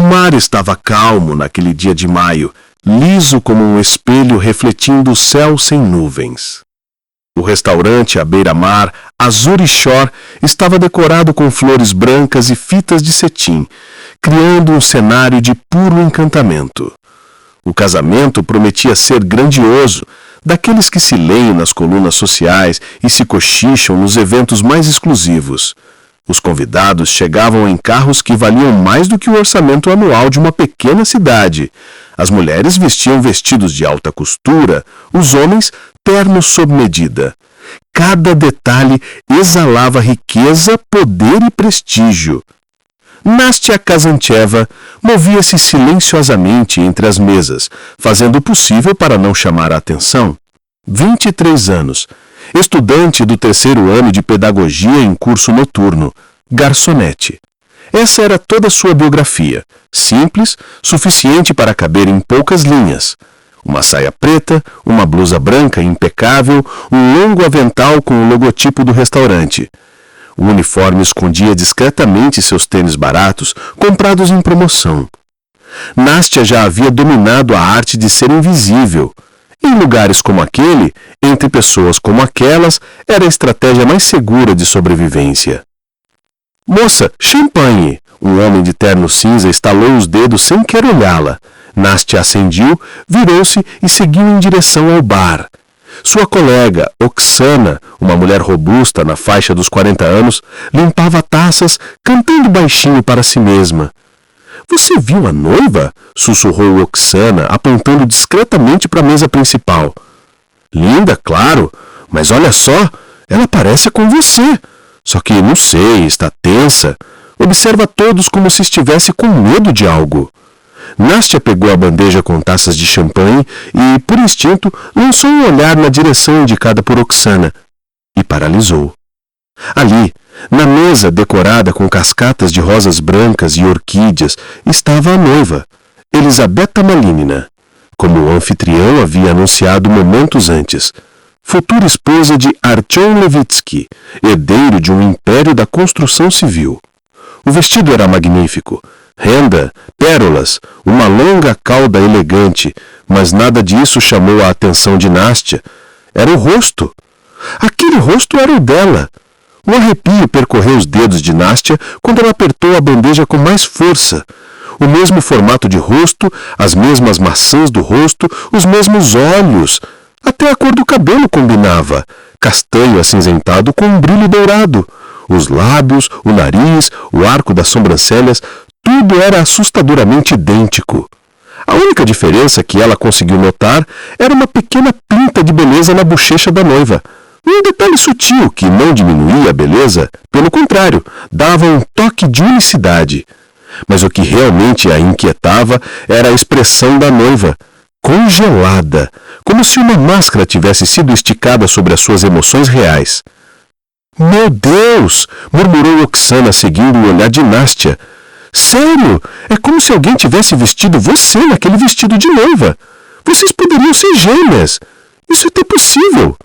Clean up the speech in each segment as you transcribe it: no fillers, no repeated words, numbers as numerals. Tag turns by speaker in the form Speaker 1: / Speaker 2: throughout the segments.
Speaker 1: mar estava calmo naquele dia de maio, liso como um espelho refletindo o céu sem nuvens. O restaurante à beira-mar, Azuri Shore, estava decorado com flores brancas e fitas de cetim, criando um cenário de puro encantamento. O casamento prometia ser grandioso, daqueles que se leem nas colunas sociais e se cochicham nos eventos mais exclusivos. Os convidados chegavam em carros que valiam mais do que o orçamento anual de uma pequena cidade. As mulheres vestiam vestidos de alta costura, os homens ternos sob medida. Cada detalhe exalava riqueza, poder e prestígio. Nastia Kazancheva movia-se silenciosamente entre as mesas, fazendo o possível para não chamar a atenção. 23 anos. Estudante do 3º ano de pedagogia em curso noturno, garçonete. Essa era toda a sua biografia, simples, suficiente para caber em poucas linhas. Uma saia preta, uma blusa branca impecável, um longo avental com o logotipo do restaurante. O uniforme escondia discretamente seus tênis baratos, comprados em promoção. Nastia já havia dominado a arte de ser invisível. Em lugares como aquele, entre pessoas como aquelas, era a estratégia mais segura de sobrevivência. Moça, champanhe! Um homem de terno cinza estalou os dedos sem querer olhá-la. Nastia acendiu, virou-se e seguiu em direção ao bar. Sua colega, Oksana, uma mulher robusta na faixa dos 40 anos, limpava taças, cantando baixinho para si mesma. Você viu a noiva? Sussurrou Oksana, apontando discretamente para a mesa principal. Linda, claro, mas olha só, ela parece com você. Só que, não sei, está tensa. Observa todos como se estivesse com medo de algo. Nastia pegou a bandeja com taças de champanhe e, por instinto, lançou um olhar na direção indicada por Oksana e paralisou. Ali, na mesa decorada com cascatas de rosas brancas e orquídeas, estava a noiva, Elizabeta Malinina, como o anfitrião havia anunciado momentos antes, futura esposa de Artyom Levitsky, herdeiro de um império da construção civil. O vestido era magnífico, renda, pérolas, uma longa cauda elegante, mas nada disso chamou a atenção de Nastia. Era o rosto. Aquele rosto era o dela. Um arrepio percorreu os dedos de Nastia quando ela apertou a bandeja com mais força. O mesmo formato de rosto, as mesmas maçãs do rosto, os mesmos olhos. Até a cor do cabelo combinava, castanho acinzentado com um brilho dourado. Os lábios, o nariz, o arco das sobrancelhas, tudo era assustadoramente idêntico. A única diferença que ela conseguiu notar era uma pequena pinta de beleza na bochecha da noiva. Um detalhe sutil que não diminuía a beleza, pelo contrário, dava um toque de unicidade. Mas o que realmente a inquietava era a expressão da noiva, congelada, como se uma máscara tivesse sido esticada sobre as suas emoções reais. Meu Deus! Murmurou Oksana, seguindo o olhar de Nastia. Sério? É como se alguém tivesse vestido você naquele vestido de noiva. Vocês poderiam ser gêmeas. Isso é até possível.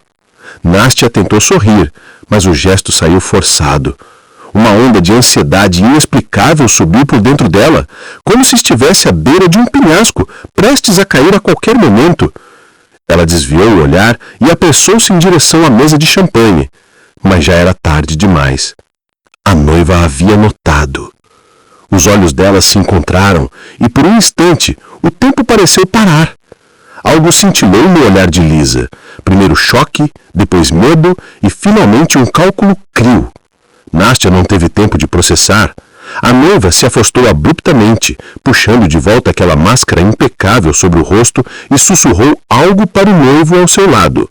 Speaker 1: Nastia tentou sorrir, mas o gesto saiu forçado. Uma onda de ansiedade inexplicável subiu por dentro dela, como se estivesse à beira de um penhasco, prestes a cair a qualquer momento. Ela desviou o olhar e apressou-se em direção à mesa de champanhe, mas já era tarde demais. A noiva a havia notado. Os olhos dela se encontraram e, por um instante, o tempo pareceu parar. Algo cintilou no olhar de Lisa. Primeiro choque, depois medo e, finalmente, um cálculo crio. Nastia não teve tempo de processar. A noiva se afastou abruptamente, puxando de volta aquela máscara impecável sobre o rosto e sussurrou algo para o noivo ao seu lado.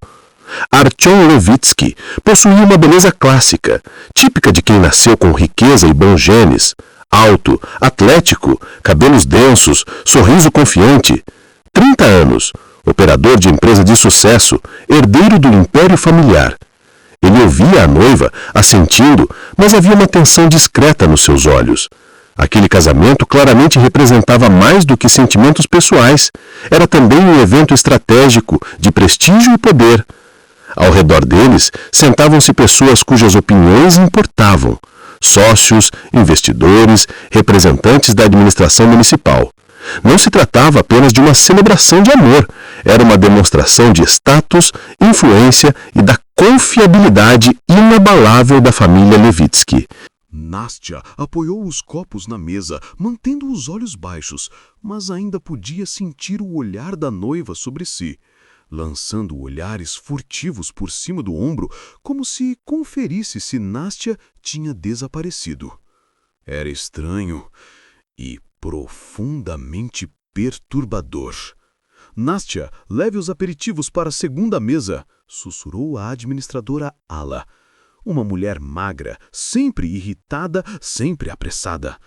Speaker 1: Artyom Levitsky possuía uma beleza clássica, típica de quem nasceu com riqueza e bons genes. Alto, atlético, cabelos densos, sorriso confiante. 30 anos, operador de empresa de sucesso, herdeiro do império familiar. Ele ouvia a noiva, assentindo, mas havia uma tensão discreta nos seus olhos. Aquele casamento claramente representava mais do que sentimentos pessoais. Era também um evento estratégico, de prestígio e poder. Ao redor deles, sentavam-se pessoas cujas opiniões importavam. sócios, investidores, representantes da administração municipal. Não se tratava apenas de uma celebração de amor, era uma demonstração de status, influência e da confiabilidade inabalável da família Levitsky.
Speaker 2: Nastya apoiou os copos na mesa, mantendo os olhos baixos, mas ainda podia sentir o olhar da noiva sobre si, lançando olhares furtivos por cima do ombro, como se conferisse se Nastya tinha desaparecido. Era estranho e profundamente perturbador. Nastya, leve os aperitivos para a segunda mesa, sussurrou a administradora Ala. Uma mulher magra, sempre irritada, sempre apressada.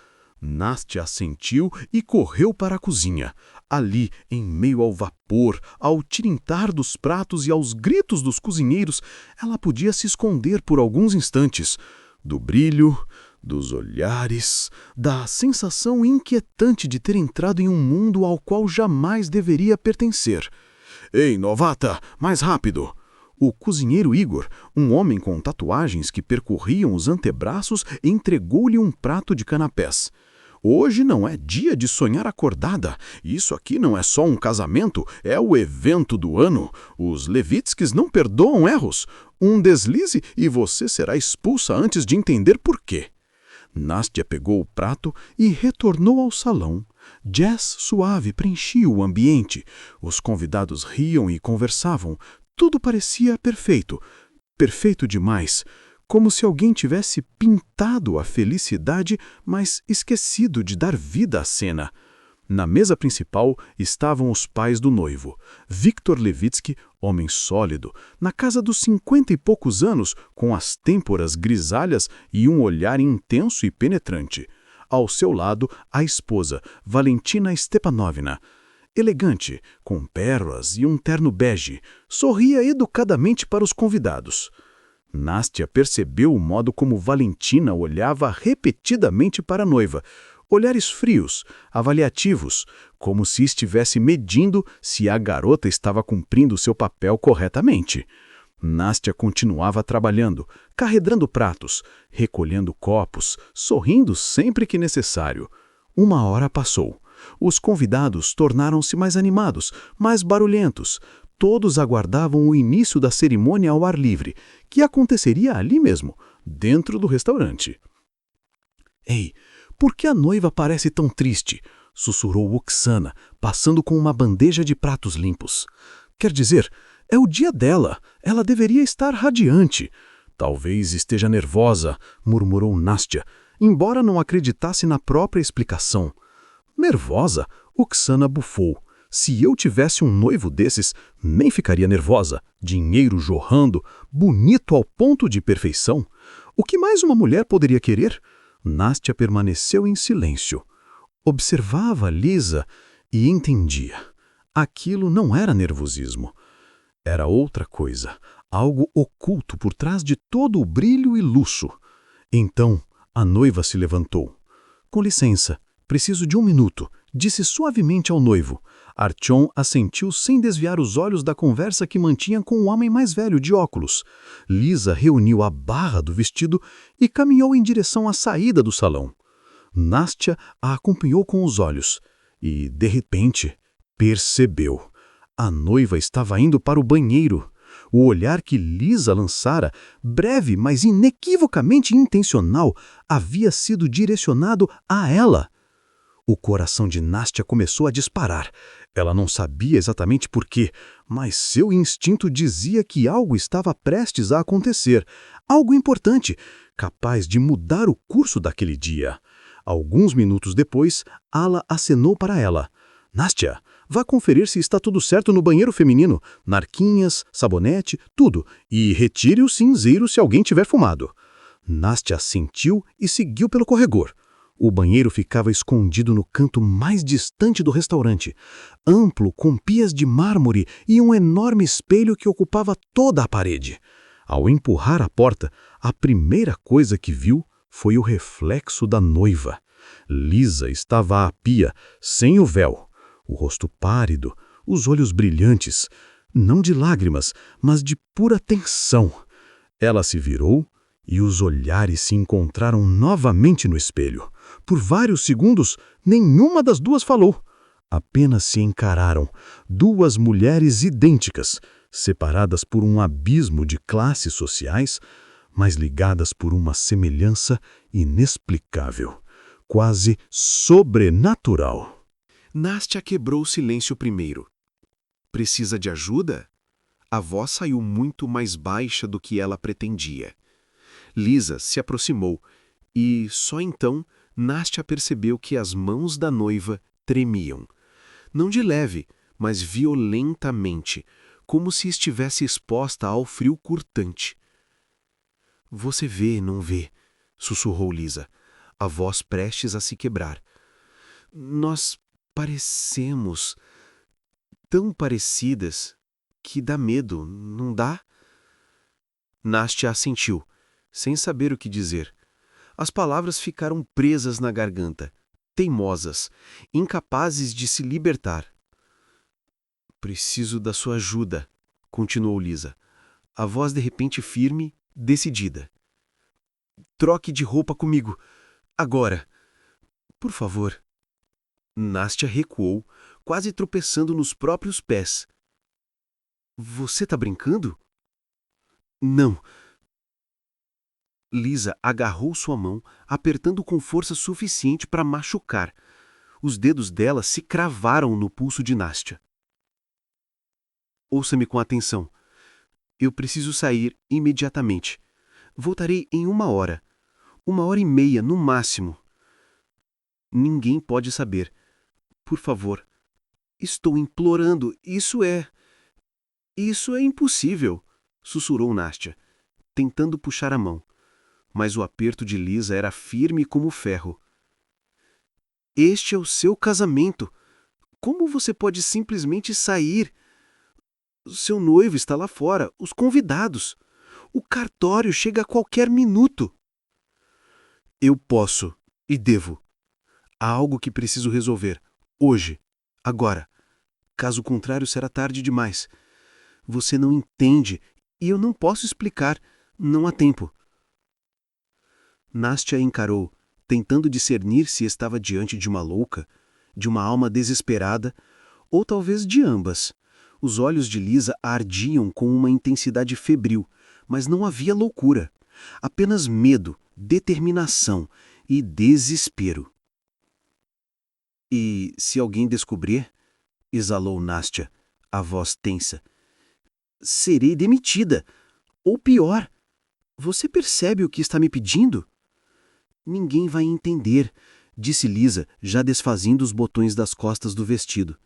Speaker 2: Nastya assentiu e correu para a cozinha. Ali, em meio ao vapor, ao tilintar dos pratos e aos gritos dos cozinheiros, ela podia se esconder por alguns instantes. Do brilho, dos olhares, da sensação inquietante de ter entrado em um mundo ao qual jamais deveria pertencer. «Ei, novata, mais rápido!» O cozinheiro Igor, um homem com tatuagens que percorriam os antebraços, entregou-lhe um prato de canapés. «Hoje não é dia de sonhar acordada. Isso aqui não é só um casamento, é o evento do ano. Os Levitskys não perdoam erros. Um deslize e você será expulsa antes de entender por quê.» Nastya pegou o prato e retornou ao salão. Jazz suave preenchia o ambiente. Os convidados riam e conversavam. Tudo parecia perfeito. Perfeito demais. Como se alguém tivesse pintado a felicidade, mas esquecido de dar vida à cena. Na mesa principal estavam os pais do noivo. Viktor Levitsky, homem sólido, na casa dos 50 e poucos anos, com as têmporas grisalhas e um olhar intenso e penetrante. Ao seu lado, a esposa, Valentina Stepanovna. Elegante, com pérolas e um terno bege, sorria educadamente para os convidados. Nastya percebeu o modo como Valentina olhava repetidamente para a noiva. Olhares frios, avaliativos, como se estivesse medindo se a garota estava cumprindo seu papel corretamente. Nastya continuava trabalhando, carregando pratos, recolhendo copos, sorrindo sempre que necessário. 1 hora passou. Os convidados tornaram-se mais animados, mais barulhentos. Todos aguardavam o início da cerimônia ao ar livre, que aconteceria ali mesmo, dentro do restaurante. «Ei, por que a noiva parece tão triste?» sussurrou Oksana, passando com uma bandeja de pratos limpos. «Quer dizer, é o dia dela. Ela deveria estar radiante.» «Talvez esteja nervosa», murmurou Nastya, embora não acreditasse na própria explicação. «Nervosa?» Oksana bufou. «Se eu tivesse um noivo desses, nem ficaria nervosa. Dinheiro jorrando, bonito ao ponto de perfeição. O que mais uma mulher poderia querer?» Nastya permaneceu em silêncio. Observava Lisa e entendia. Aquilo não era nervosismo. Era outra coisa, algo oculto por trás de todo o brilho e luxo. Então, a noiva se levantou. «Com licença, preciso de 1 minuto», disse suavemente ao noivo. Artyom assentiu sem desviar os olhos da conversa que mantinha com o homem mais velho de óculos. Lisa reuniu a barra do vestido e caminhou em direção à saída do salão. Nastya a acompanhou com os olhos e, de repente, percebeu. A noiva estava indo para o banheiro. O olhar que Lisa lançara, breve, mas inequivocamente intencional, havia sido direcionado a ela. O coração de Nastya começou a disparar. Ela não sabia exatamente por quê, mas seu instinto dizia que algo estava prestes a acontecer. Algo importante, capaz de mudar o curso daquele dia. Alguns minutos depois, Ala acenou para ela. «Nastya, vá conferir se está tudo certo no banheiro feminino. Narquinhas, sabonete, tudo. E retire o cinzeiro se alguém tiver fumado.» Nastya assentiu e seguiu pelo corredor. O banheiro ficava escondido no canto mais distante do restaurante, amplo, com pias de mármore e um enorme espelho que ocupava toda a parede. Ao empurrar a porta, a primeira coisa que viu foi o reflexo da noiva. Lisa estava à pia, sem o véu, o rosto pálido, os olhos brilhantes, não de lágrimas, mas de pura tensão. Ela se virou E os olhares se encontraram novamente no espelho. Por vários segundos, nenhuma das duas falou. Apenas se encararam, duas mulheres idênticas, separadas por um abismo de classes sociais, mas ligadas por uma semelhança inexplicável, quase sobrenatural.
Speaker 3: Nastya quebrou o silêncio primeiro. Precisa de ajuda? A voz saiu muito mais baixa do que ela pretendia. Lisa se aproximou e, só então, Nastya percebeu que as mãos da noiva tremiam. Não de leve, mas violentamente, como se estivesse exposta ao frio cortante. "Você vê, não vê?", sussurrou Lisa, a voz prestes a se quebrar. "Nós parecemos tão parecidas que dá medo, não dá?" Nastya assentiu, sem saber o que dizer. As palavras ficaram presas na garganta, teimosas, incapazes de se libertar. "Preciso da sua ajuda", continuou Lisa, a voz de repente firme, decidida. "Troque de roupa comigo, agora. Por favor." Nastya recuou, quase tropeçando nos próprios pés. "Você tá brincando?" "Não." Lisa agarrou sua mão, apertando com força suficiente para machucar. Os dedos dela se cravaram no pulso de Nastya. "Ouça-me com atenção. Eu preciso sair imediatamente. Voltarei em 1 hora. 1 hora e meia, no máximo. Ninguém pode saber. Por favor. Estou implorando. Isso é impossível", sussurrou Nastya, tentando puxar a mão. Mas o aperto de Lisa era firme como ferro. "Este é o seu casamento. Como você pode simplesmente sair? Seu noivo está lá fora, os convidados. O cartório chega a qualquer minuto." "Eu posso e devo. Há algo que preciso resolver. Hoje. Agora. Caso contrário, será tarde demais. Você não entende e eu não posso explicar. Não há tempo." Nastya encarou, tentando discernir se estava diante de uma louca, de uma alma desesperada, ou talvez de ambas. Os olhos de Lisa ardiam com uma intensidade febril, mas não havia loucura. Apenas medo, determinação e desespero. "E se alguém descobrir?", exalou Nastya, a voz tensa. "Serei demitida. Ou pior. Você percebe o que está me pedindo?" "Ninguém vai entender", disse Lisa, já desfazendo os botões das costas do vestido.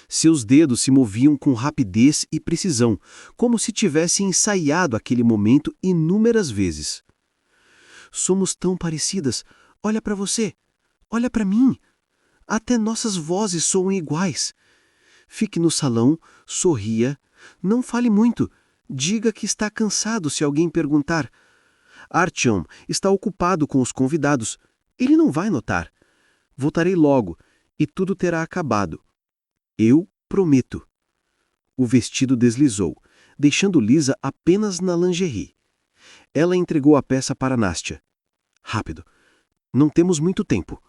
Speaker 3: Seus dedos se moviam com rapidez e precisão, como se tivesse ensaiado aquele momento inúmeras vezes. "Somos tão parecidas. Olha para você. Olha para mim. Até nossas vozes soam iguais. Fique no salão, sorria. Não fale muito. Diga que está cansado se alguém perguntar. Artyom está ocupado com os convidados. Ele não vai notar. Voltarei logo e tudo terá acabado. Eu prometo." O vestido deslizou, deixando Lisa apenas na lingerie. Ela entregou a peça para Nastya. "Rápido. Não temos muito tempo."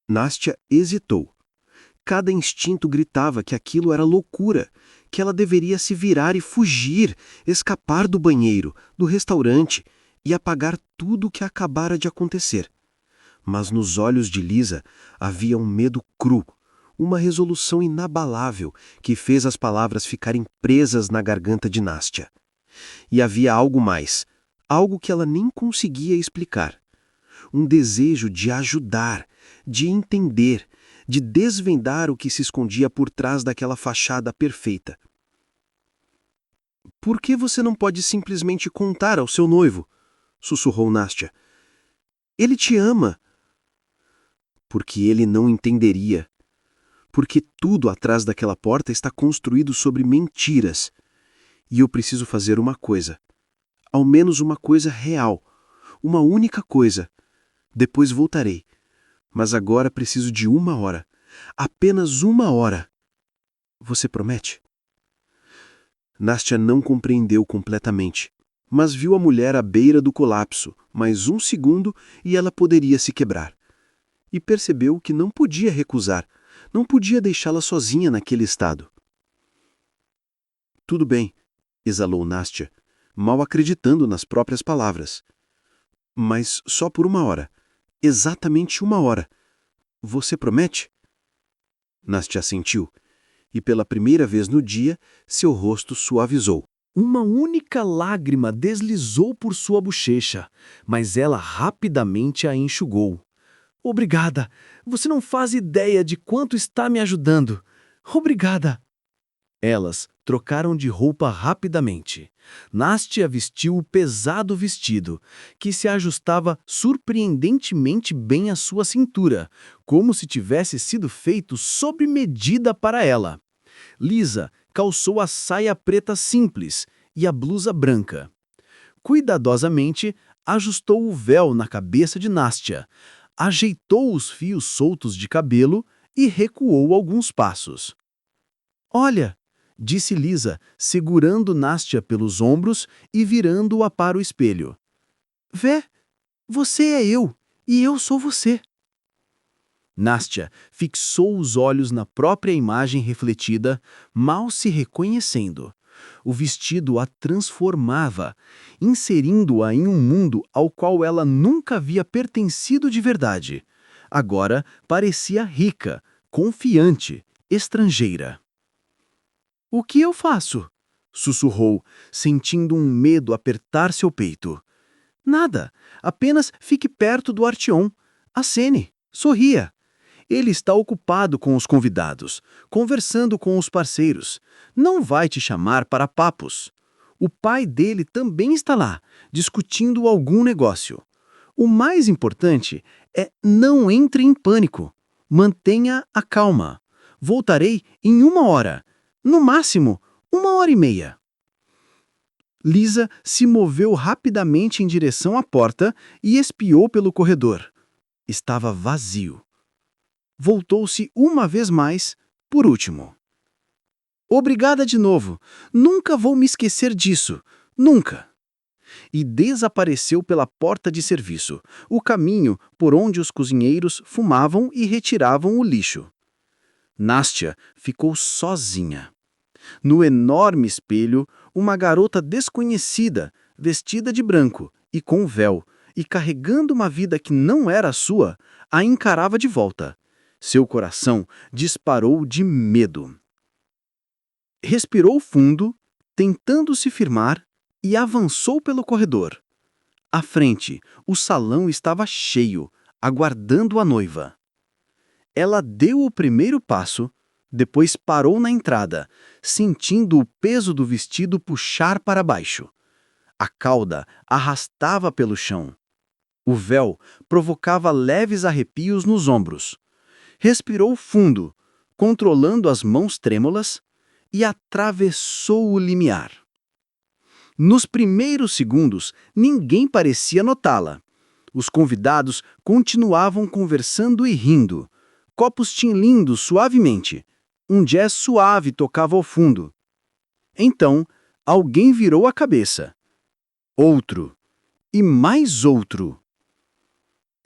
Speaker 3: Nastya hesitou. Cada instinto gritava que aquilo era loucura, que ela deveria se virar e fugir, escapar do banheiro, do restaurante e apagar tudo o que acabara de acontecer. Mas nos olhos de Lisa havia um medo cru, uma resolução inabalável que fez as palavras ficarem presas na garganta de Nastya. E havia algo mais, algo que ela nem conseguia explicar. Um desejo de ajudar, de entender, de desvendar o que se escondia por trás daquela fachada perfeita. "Por que você não pode simplesmente contar ao seu noivo?", sussurrou Nastya. "Ele te ama." "Porque ele não entenderia. Porque tudo atrás daquela porta está construído sobre mentiras. E eu preciso fazer uma coisa. Ao menos uma coisa real. Uma única coisa. Depois voltarei. Mas agora preciso de 1 hora. Apenas 1 hora. Você promete?" Nastya não compreendeu completamente. Mas viu a mulher à beira do colapso, mais um segundo e ela poderia se quebrar. E percebeu que não podia recusar, não podia deixá-la sozinha naquele estado. Tudo bem, exalou Nastya, mal acreditando nas próprias palavras. Mas só por 1 hora. Exatamente 1 hora. Você promete? Nastya assentiu, e pela primeira vez no dia, seu rosto suavizou.
Speaker 4: Uma única lágrima deslizou por sua bochecha, mas ela rapidamente a enxugou. Obrigada! Você não faz ideia de quanto está me ajudando. Obrigada! Elas trocaram de roupa rapidamente. Nastya vestiu o pesado vestido, que se ajustava surpreendentemente bem à sua cintura, como se tivesse sido feito sob medida para ela. Lisa calçou a saia preta simples e a blusa branca. Cuidadosamente, ajustou o véu na cabeça de Nastya, ajeitou os fios soltos de cabelo e recuou alguns passos. Olha, disse Lisa, segurando Nastya pelos ombros e virando-a para o espelho. Vê, você é eu e eu sou você. Nastya fixou os olhos na própria imagem refletida, mal se reconhecendo. O vestido a transformava, inserindo-a em um mundo ao qual ela nunca havia pertencido de verdade. Agora parecia rica, confiante, estrangeira. O que eu faço? Sussurrou, sentindo um medo apertar seu peito. Nada, apenas fique perto do Artyom. Acene, sorria. Ele está ocupado com os convidados, conversando com os parceiros. Não vai te chamar para papos. O pai dele também está lá, discutindo algum negócio. O mais importante é não entre em pânico. Mantenha a calma. Voltarei em 1 hora. No máximo, 1 hora e meia. Lisa se moveu rapidamente em direção à porta e espiou pelo corredor. Estava vazio. Voltou-se uma vez mais, por último. Obrigada de novo. Nunca vou me esquecer disso. Nunca. E desapareceu pela porta de serviço, o caminho por onde os cozinheiros fumavam e retiravam o lixo. Nastya ficou sozinha. No enorme espelho, uma garota desconhecida, vestida de branco e com véu, e carregando uma vida que não era sua, a encarava de volta. Seu coração disparou de medo. Respirou fundo, tentando se firmar, e avançou pelo corredor. À frente, o salão estava cheio, aguardando a noiva. Ela deu o primeiro passo, depois parou na entrada, sentindo o peso do vestido puxar para baixo. A cauda arrastava pelo chão. O véu provocava leves arrepios nos ombros. Respirou fundo, controlando as mãos trêmulas, e atravessou o limiar. Nos primeiros segundos, ninguém parecia notá-la. Os convidados continuavam conversando e rindo. Copos tinlindo suavemente. Um jazz suave tocava ao fundo. Então, alguém virou a cabeça. Outro. E mais outro.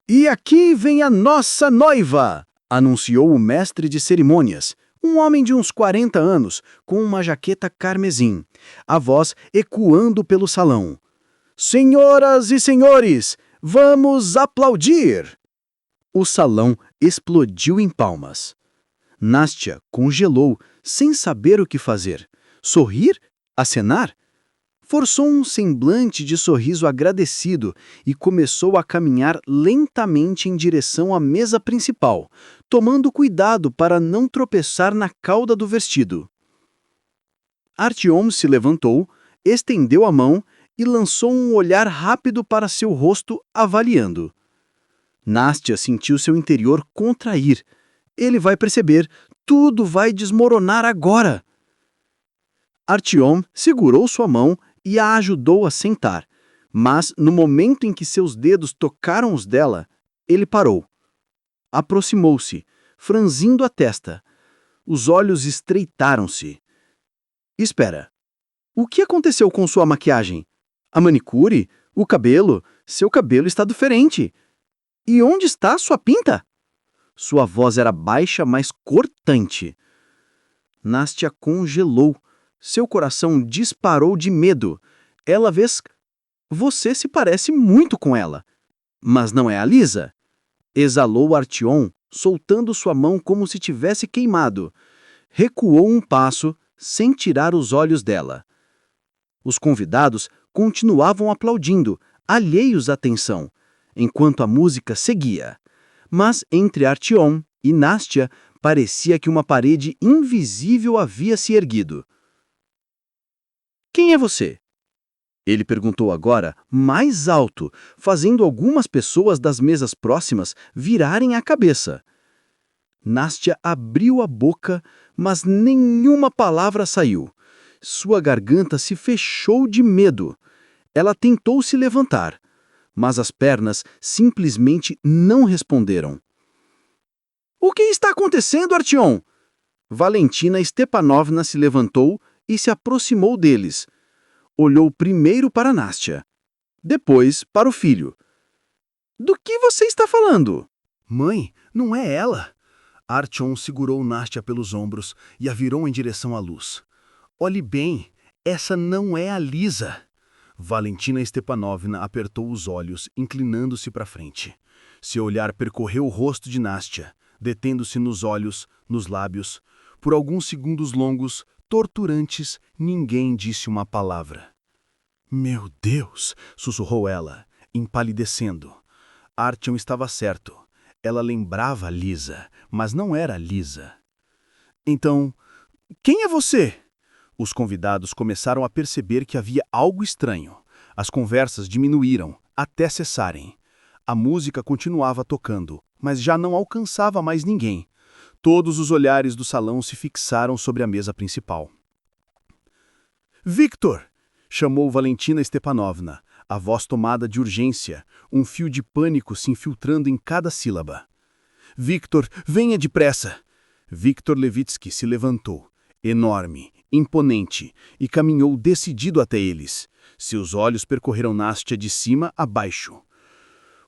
Speaker 4: E aqui vem a nossa noiva! Anunciou o mestre de cerimônias, um homem de uns 40 anos, com uma jaqueta carmesim, a voz ecoando pelo salão. Senhoras e senhores, vamos aplaudir! O salão explodiu em palmas. Nastya congelou, sem saber o que fazer. Sorrir? Acenar? Forçou um semblante de sorriso agradecido e começou a caminhar lentamente em direção à mesa principal, tomando cuidado para não tropeçar na cauda do vestido. Artyom se levantou, estendeu a mão e lançou um olhar rápido para seu rosto, avaliando. Nastya sentiu seu interior contrair. Ele vai perceber, tudo vai desmoronar agora. Artyom segurou sua mão e a ajudou a sentar, mas no momento em que seus dedos tocaram os dela, ele parou. Aproximou-se, franzindo a testa. Os olhos estreitaram-se. Espera, o que aconteceu com sua maquiagem?
Speaker 3: A manicure? O cabelo? Seu cabelo está diferente. E onde está sua pinta? Sua voz era baixa, mas cortante. Nastya congelou. Seu coração disparou de medo. Ela vez... Você se parece muito com ela. Mas não é a Lisa? Exalou Artyom, soltando sua mão como se tivesse queimado. Recuou um passo, sem tirar os olhos dela. Os convidados continuavam aplaudindo, alheios à tensão, enquanto a música seguia. Mas entre Artyom e Nastya parecia que uma parede invisível havia se erguido. Quem é você? Ele perguntou agora, mais alto, fazendo algumas pessoas das mesas próximas virarem a cabeça. Nastya abriu a boca, mas nenhuma palavra saiu. Sua garganta se fechou de medo. Ela tentou se levantar, mas as pernas simplesmente não responderam. O que está acontecendo, Artyom? Valentina Stepanovna se levantou e se aproximou deles. Olhou primeiro para Nastya, depois para o filho. Do que você está falando?
Speaker 5: Mãe, não é ela. Artyom segurou Nastya pelos ombros e a virou em direção à luz. Olhe bem, essa não é a Lisa. Valentina Stepanovna apertou os olhos, inclinando-se para frente. Seu olhar percorreu o rosto de Nastya, detendo-se nos olhos, nos lábios. Por alguns segundos longos, torturantes, ninguém disse uma palavra. Meu Deus! Sussurrou ela, empalidecendo. Artyom estava certo. Ela lembrava a Lisa, mas não era a Lisa. Então, quem é você? Os convidados começaram a perceber que havia algo estranho. As conversas diminuíram, até cessarem. A música continuava tocando, mas já não alcançava mais ninguém. Todos os olhares do salão se fixaram sobre a mesa principal. Victor! Chamou Valentina Stepanovna, a voz tomada de urgência, um fio de pânico se infiltrando em cada sílaba. Victor, venha depressa! Victor Levitsky se levantou, enorme, imponente, e caminhou decidido até eles. Seus olhos percorreram Nastya de cima a baixo.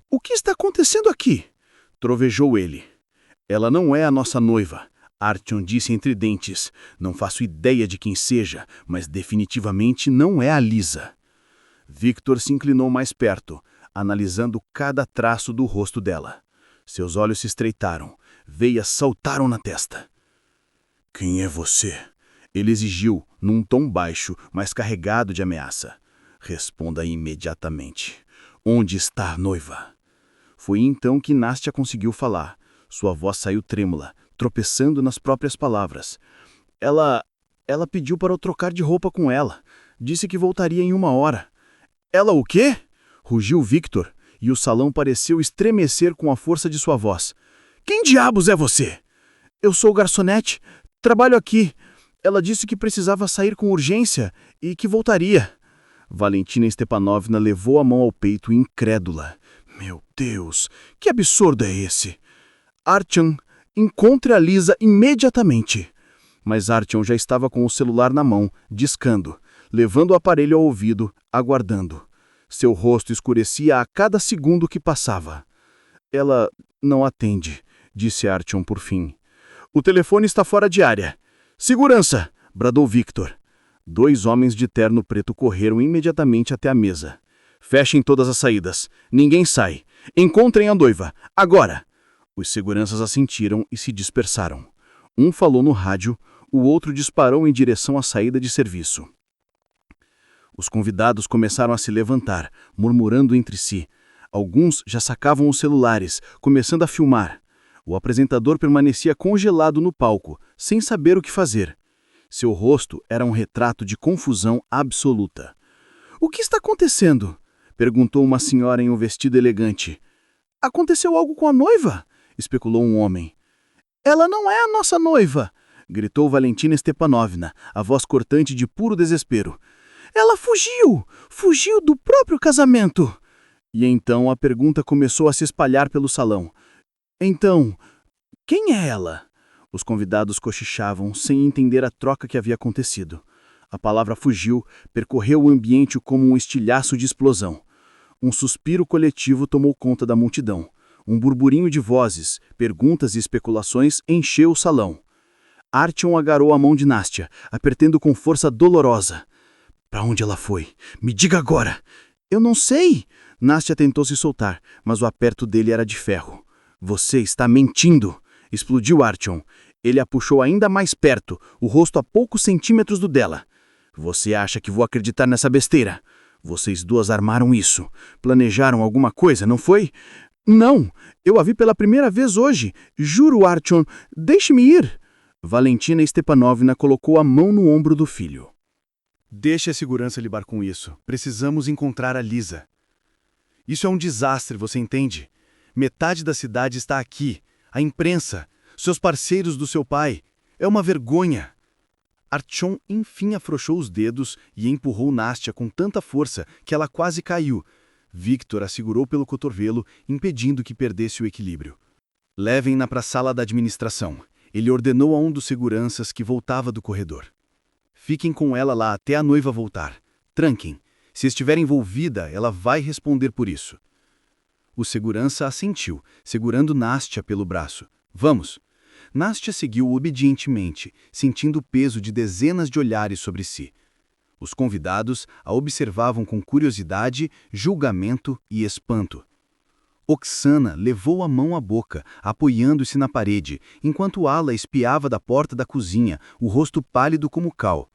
Speaker 5: O que está acontecendo aqui? Trovejou ele. Ela não é a nossa noiva. Artyom disse entre dentes. Não faço ideia de quem seja, mas definitivamente não é a Lisa. Victor se inclinou mais perto, analisando cada traço do rosto dela. Seus olhos se estreitaram, veias saltaram na testa. Quem é você? Ele exigiu, num tom baixo, mas carregado de ameaça. Responda imediatamente. Onde está a noiva? Foi então que Nastya conseguiu falar. Sua voz saiu trêmula, tropeçando nas próprias palavras. Ela pediu para eu trocar de roupa com ela. Disse que voltaria em 1 hora. Ela o quê? Rugiu Victor, e o salão pareceu estremecer com a força de sua voz. Quem diabos é você? Eu sou garçonete. Trabalho aqui. Ela disse que precisava sair com urgência e que voltaria. Valentina Stepanovna levou a mão ao peito incrédula. Meu Deus, que absurdo é esse? Artyom, encontre a Lisa imediatamente. Mas Artyom já estava com o celular na mão, discando, levando o aparelho ao ouvido, aguardando. Seu rosto escurecia a cada segundo que passava. Ela não atende, disse Artyom por fim. O telefone está fora de área. Segurança! Bradou Victor. 2 homens de terno preto correram imediatamente até a mesa. Fechem todas as saídas. Ninguém sai. Encontrem a noiva. Agora! Os seguranças assentiram e se dispersaram. Um falou no rádio, o outro disparou em direção à saída de serviço. Os convidados começaram a se levantar, murmurando entre si. Alguns já sacavam os celulares, começando a filmar. O apresentador permanecia congelado no palco, sem saber o que fazer. Seu rosto era um retrato de confusão absoluta. — O que está acontecendo? Perguntou uma senhora em um vestido elegante. — Aconteceu algo com a noiva? Especulou um homem. — Ela não é a nossa noiva! Gritou Valentina Stepanovna, a voz cortante de puro desespero. — Ela fugiu! Fugiu do próprio casamento! E então a pergunta começou a se espalhar pelo salão. Então, quem é ela? Os convidados cochichavam, sem entender a troca que havia acontecido. A palavra fugiu, percorreu o ambiente como um estilhaço de explosão. Um suspiro coletivo tomou conta da multidão. Um burburinho de vozes, perguntas e especulações encheu o salão. Artyom agarrou a mão de Nastya, apertando com força dolorosa. Para onde ela foi? Me diga agora! Eu não sei! Nastya tentou se soltar, mas o aperto dele era de ferro. Você está mentindo! Explodiu Artyom. Ele a puxou ainda mais perto, o rosto a poucos centímetros do dela. Você acha que vou acreditar nessa besteira? Vocês duas armaram isso. Planejaram alguma coisa, não foi? Não! Eu a vi pela primeira vez hoje. Juro, Artyom. Deixe-me ir! Valentina Stepanovna colocou a mão no ombro do filho.
Speaker 6: Deixe a segurança lidar com isso. Precisamos encontrar a Lisa. Isso é um desastre, você entende? Metade da cidade está aqui. A imprensa, seus parceiros do seu pai. É uma vergonha. Artyom enfim afrouxou os dedos e empurrou Nastya com tanta força que ela quase caiu. Victor a segurou pelo cotovelo, impedindo que perdesse o equilíbrio. Levem-na para a sala da administração. Ele ordenou a um dos seguranças que voltava do corredor. Fiquem com ela lá até a noiva voltar. Tranquem. Se estiver envolvida, ela vai responder por isso. O segurança assentiu, segurando Nastya pelo braço. Vamos. Nastya seguiu obedientemente, sentindo o peso de dezenas de olhares sobre si. Os convidados a observavam com curiosidade, julgamento e espanto. Oksana levou a mão à boca, apoiando-se na parede, enquanto Ala espiava da porta da cozinha, o rosto pálido como cal.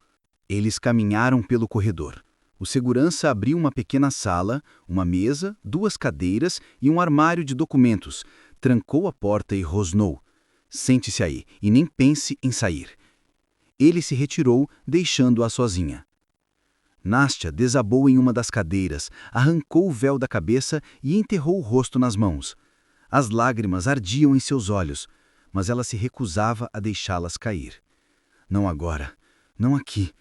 Speaker 6: Eles caminharam pelo corredor. O segurança abriu uma pequena sala, uma mesa, 2 cadeiras e um armário de documentos. Trancou a porta e rosnou. Sente-se aí e nem pense em sair. Ele se retirou, deixando-a sozinha. Nastya desabou em uma das cadeiras, arrancou o véu da cabeça e enterrou o rosto nas mãos. As lágrimas ardiam em seus olhos, mas ela se recusava a deixá-las cair. Não agora, não aqui.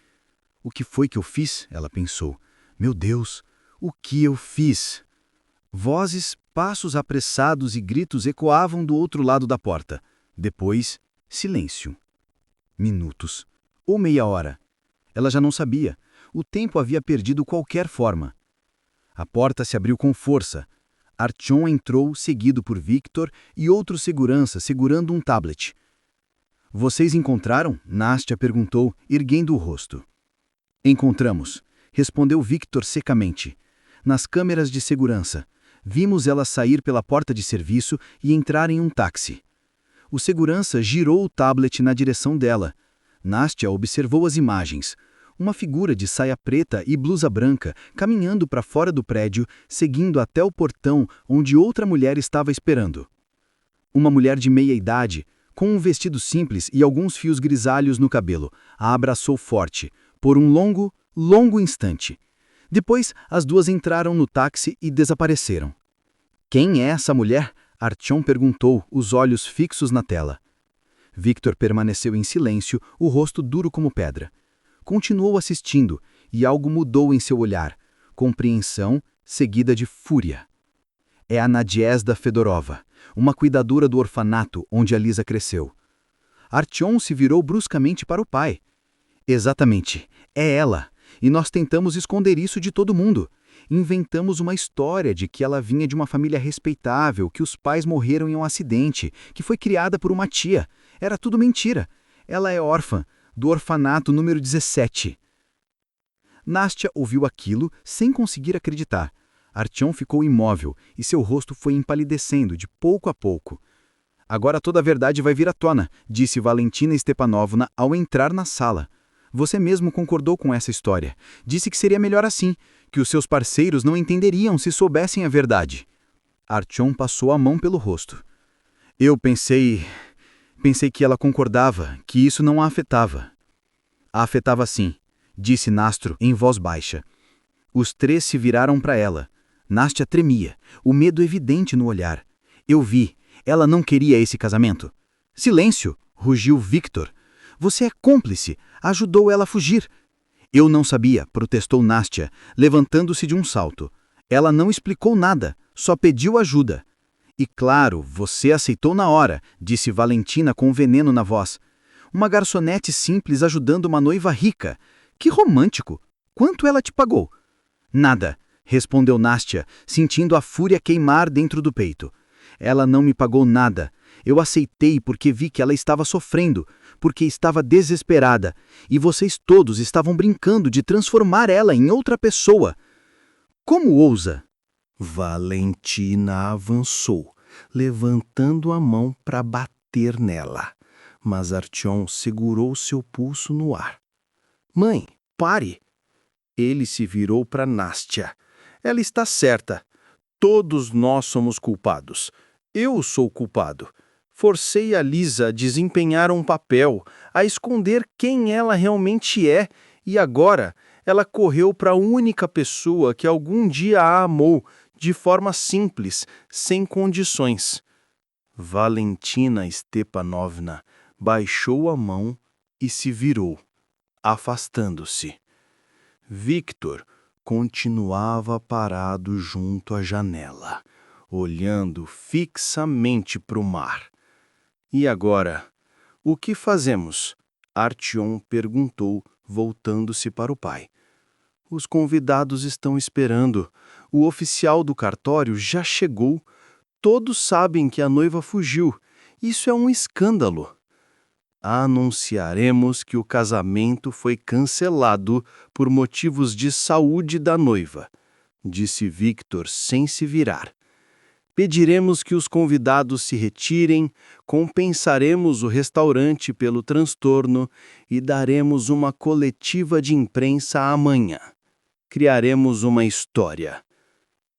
Speaker 6: O que foi que eu fiz? Ela pensou. Meu Deus, o que eu fiz? Vozes, passos apressados e gritos ecoavam do outro lado da porta. Depois, silêncio. Minutos. Ou meia hora. Ela já não sabia. O tempo havia perdido qualquer forma. A porta se abriu com força. Artyom entrou, seguido por Victor e outro segurança segurando um tablet. Vocês encontraram? Nastya perguntou, erguendo o rosto. Encontramos, respondeu Victor secamente. Nas câmeras de segurança. Vimos ela sair pela porta de serviço e entrar em um táxi. O segurança girou o tablet na direção dela. Nastya observou as imagens. Uma figura de saia preta e blusa branca caminhando para fora do prédio, seguindo até o portão onde outra mulher estava esperando. Uma mulher de meia idade, com um vestido simples e alguns fios grisalhos no cabelo, a abraçou forte, por um longo, longo instante. Depois, as duas entraram no táxi e desapareceram. Quem é essa mulher? Artyom perguntou, os olhos fixos na tela. Victor permaneceu em silêncio, o rosto duro como pedra. Continuou assistindo, e algo mudou em seu olhar. Compreensão, seguida de fúria. É a Nadiezhda Fedorova, uma cuidadora do orfanato onde a Lisa cresceu. Artyom se virou bruscamente para o pai. Exatamente, é ela. E nós tentamos esconder isso de todo mundo. Inventamos uma história de que ela vinha de uma família respeitável, que os pais morreram em um acidente, que foi criada por uma tia. Era tudo mentira. Ela é órfã, do orfanato número 17. Nastya ouviu aquilo sem conseguir acreditar. Artyom ficou imóvel e seu rosto foi empalidecendo de pouco a pouco. Agora toda a verdade vai vir à tona, disse Valentina Stepanovna ao entrar na sala. Você mesmo concordou com essa história. Disse que seria melhor assim, que os seus parceiros não entenderiam se soubessem a verdade. Artyom passou a mão pelo rosto. Eu pensei que ela concordava, que isso não a afetava. A afetava sim, disse Nastro em voz baixa. Os 3 se viraram para ela. Nastya tremia, o medo evidente no olhar. Eu vi, ela não queria esse casamento. Silêncio, rugiu Victor. Você é cúmplice, ajudou ela a fugir. Eu não sabia, protestou Nastya, levantando-se de um salto. Ela não explicou nada, só pediu ajuda. E claro, você aceitou na hora, disse Valentina com veneno na voz. Uma garçonete simples ajudando uma noiva rica.
Speaker 5: Que romântico! Quanto ela te pagou? Nada, respondeu Nastya, sentindo a fúria queimar dentro do peito. Ela não me pagou nada. Eu aceitei porque vi que ela estava sofrendo, porque estava desesperada, e vocês todos estavam brincando de transformar ela em outra pessoa. Como ousa?
Speaker 1: Valentina avançou, levantando a mão para bater nela. Mas Artyom segurou seu pulso no ar. Mãe, pare! Ele se virou para Nastya. Ela está certa. Todos nós somos culpados. Eu sou culpado. Forcei a Lisa a desempenhar um papel, a esconder quem ela realmente é, e agora ela correu para a única pessoa que algum dia a amou, de forma simples, sem condições. Valentina Stepanovna baixou a mão e se virou, afastando-se. Victor continuava parado junto à janela, olhando fixamente para o mar. E agora, o que fazemos? Artyom perguntou, voltando-se para o pai. Os convidados estão esperando. O oficial do cartório já chegou. Todos sabem que a noiva fugiu. Isso é um escândalo. Anunciaremos que o casamento foi cancelado por motivos de saúde da noiva, disse Victor sem se virar. Pediremos que os convidados se retirem, compensaremos o restaurante pelo transtorno e daremos uma coletiva de imprensa amanhã. Criaremos uma história.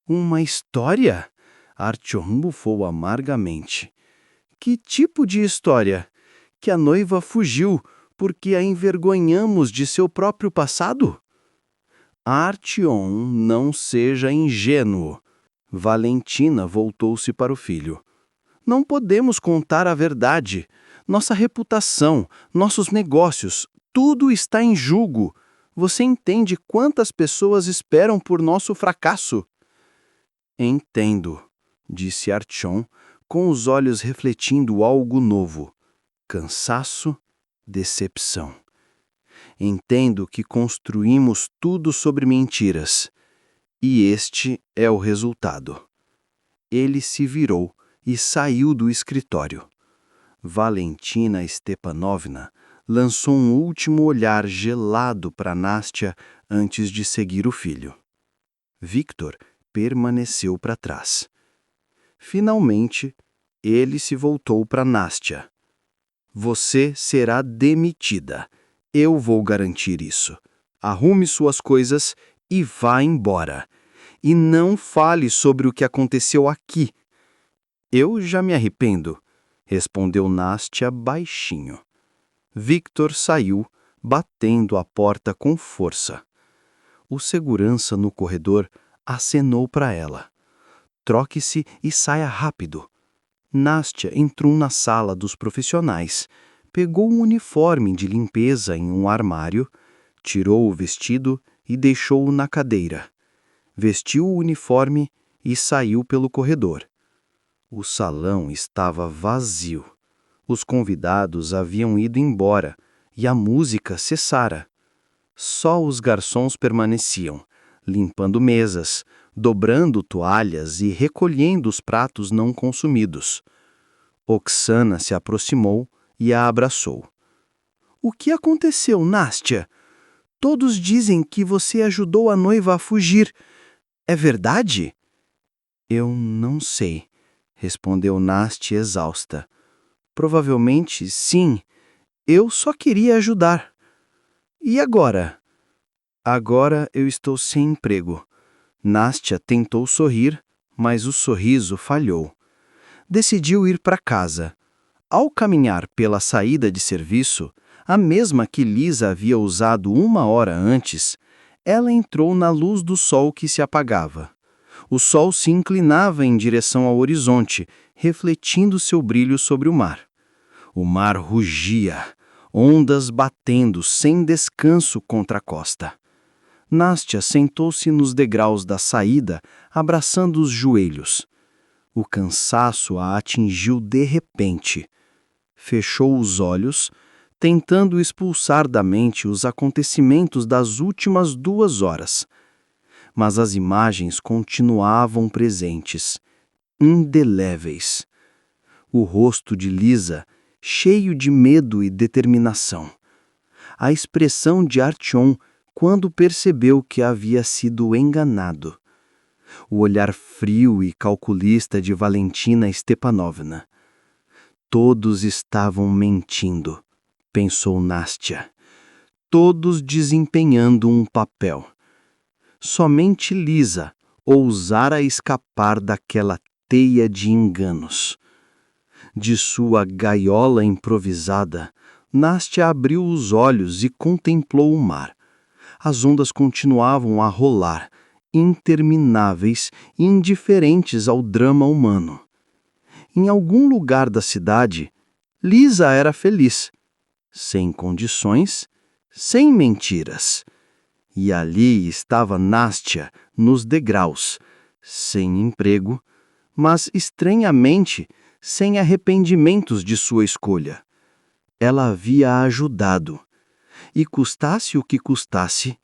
Speaker 1: Uma história? Artyom bufou amargamente. Que tipo de história? Que a noiva fugiu porque a envergonhamos de seu próprio passado? Artyom, não seja ingênuo. Valentina voltou-se para o filho. Não podemos contar a verdade. Nossa reputação, nossos negócios, tudo está em julgo. Você entende quantas pessoas esperam por nosso fracasso? Entendo, disse Artyom, com os olhos refletindo algo novo. Cansaço, decepção. Entendo que construímos tudo sobre mentiras. E este é o resultado. Ele se virou e saiu do escritório. Valentina Stepanovna lançou um último olhar gelado para Nastya antes de seguir o filho. Victor permaneceu para trás. Finalmente, ele se voltou para Nastya. Você será demitida. Eu vou garantir isso. Arrume suas coisas e vá embora. E não fale sobre o que aconteceu aqui. Eu já me arrependo, respondeu Nastya baixinho. Victor saiu, batendo a porta com força. O segurança no corredor acenou para ela. Troque-se e saia rápido. Nastya entrou na sala dos profissionais, pegou um uniforme de limpeza em um armário, tirou o vestido e deixou-o na cadeira. Vestiu o uniforme e saiu pelo corredor. O salão estava vazio. Os convidados haviam ido embora e a música cessara. Só os garçons permaneciam, limpando mesas, dobrando toalhas e recolhendo os pratos não consumidos. Oksana se aproximou e a abraçou. — O que aconteceu, Nastya? Todos dizem que você ajudou a noiva a fugir. É verdade? Eu não sei, respondeu Nastya exausta. Provavelmente, sim. Eu só queria ajudar. E agora? Agora eu estou sem emprego. Nastya tentou sorrir, mas o sorriso falhou. Decidiu ir para casa. Ao caminhar pela saída de serviço, a mesma que Lisa havia usado 1 hora antes, ela entrou na luz do sol que se apagava. O sol se inclinava em direção ao horizonte, refletindo seu brilho sobre o mar. O mar rugia, ondas batendo sem descanso contra a costa. Nastya sentou-se nos degraus da saída, abraçando os joelhos. O cansaço a atingiu de repente. Fechou os olhos,
Speaker 3: tentando expulsar da mente os acontecimentos das últimas 2 horas. Mas as imagens continuavam presentes, indeléveis. O rosto de Lisa, cheio de medo e determinação. A expressão de Artyom quando percebeu que havia sido enganado. O olhar frio e calculista de Valentina Stepanovna. Todos estavam mentindo, pensou Nastya. Todos desempenhando um papel. Somente Lisa ousara escapar daquela teia de enganos. De sua gaiola improvisada, Nastya abriu os olhos e contemplou o mar. As ondas continuavam a rolar, intermináveis e indiferentes ao drama humano. Em algum lugar da cidade, Lisa era feliz, sem condições, sem mentiras. E ali estava Nastya, nos degraus, sem emprego, mas estranhamente sem arrependimentos de sua escolha. Ela havia ajudado. E custasse o que custasse,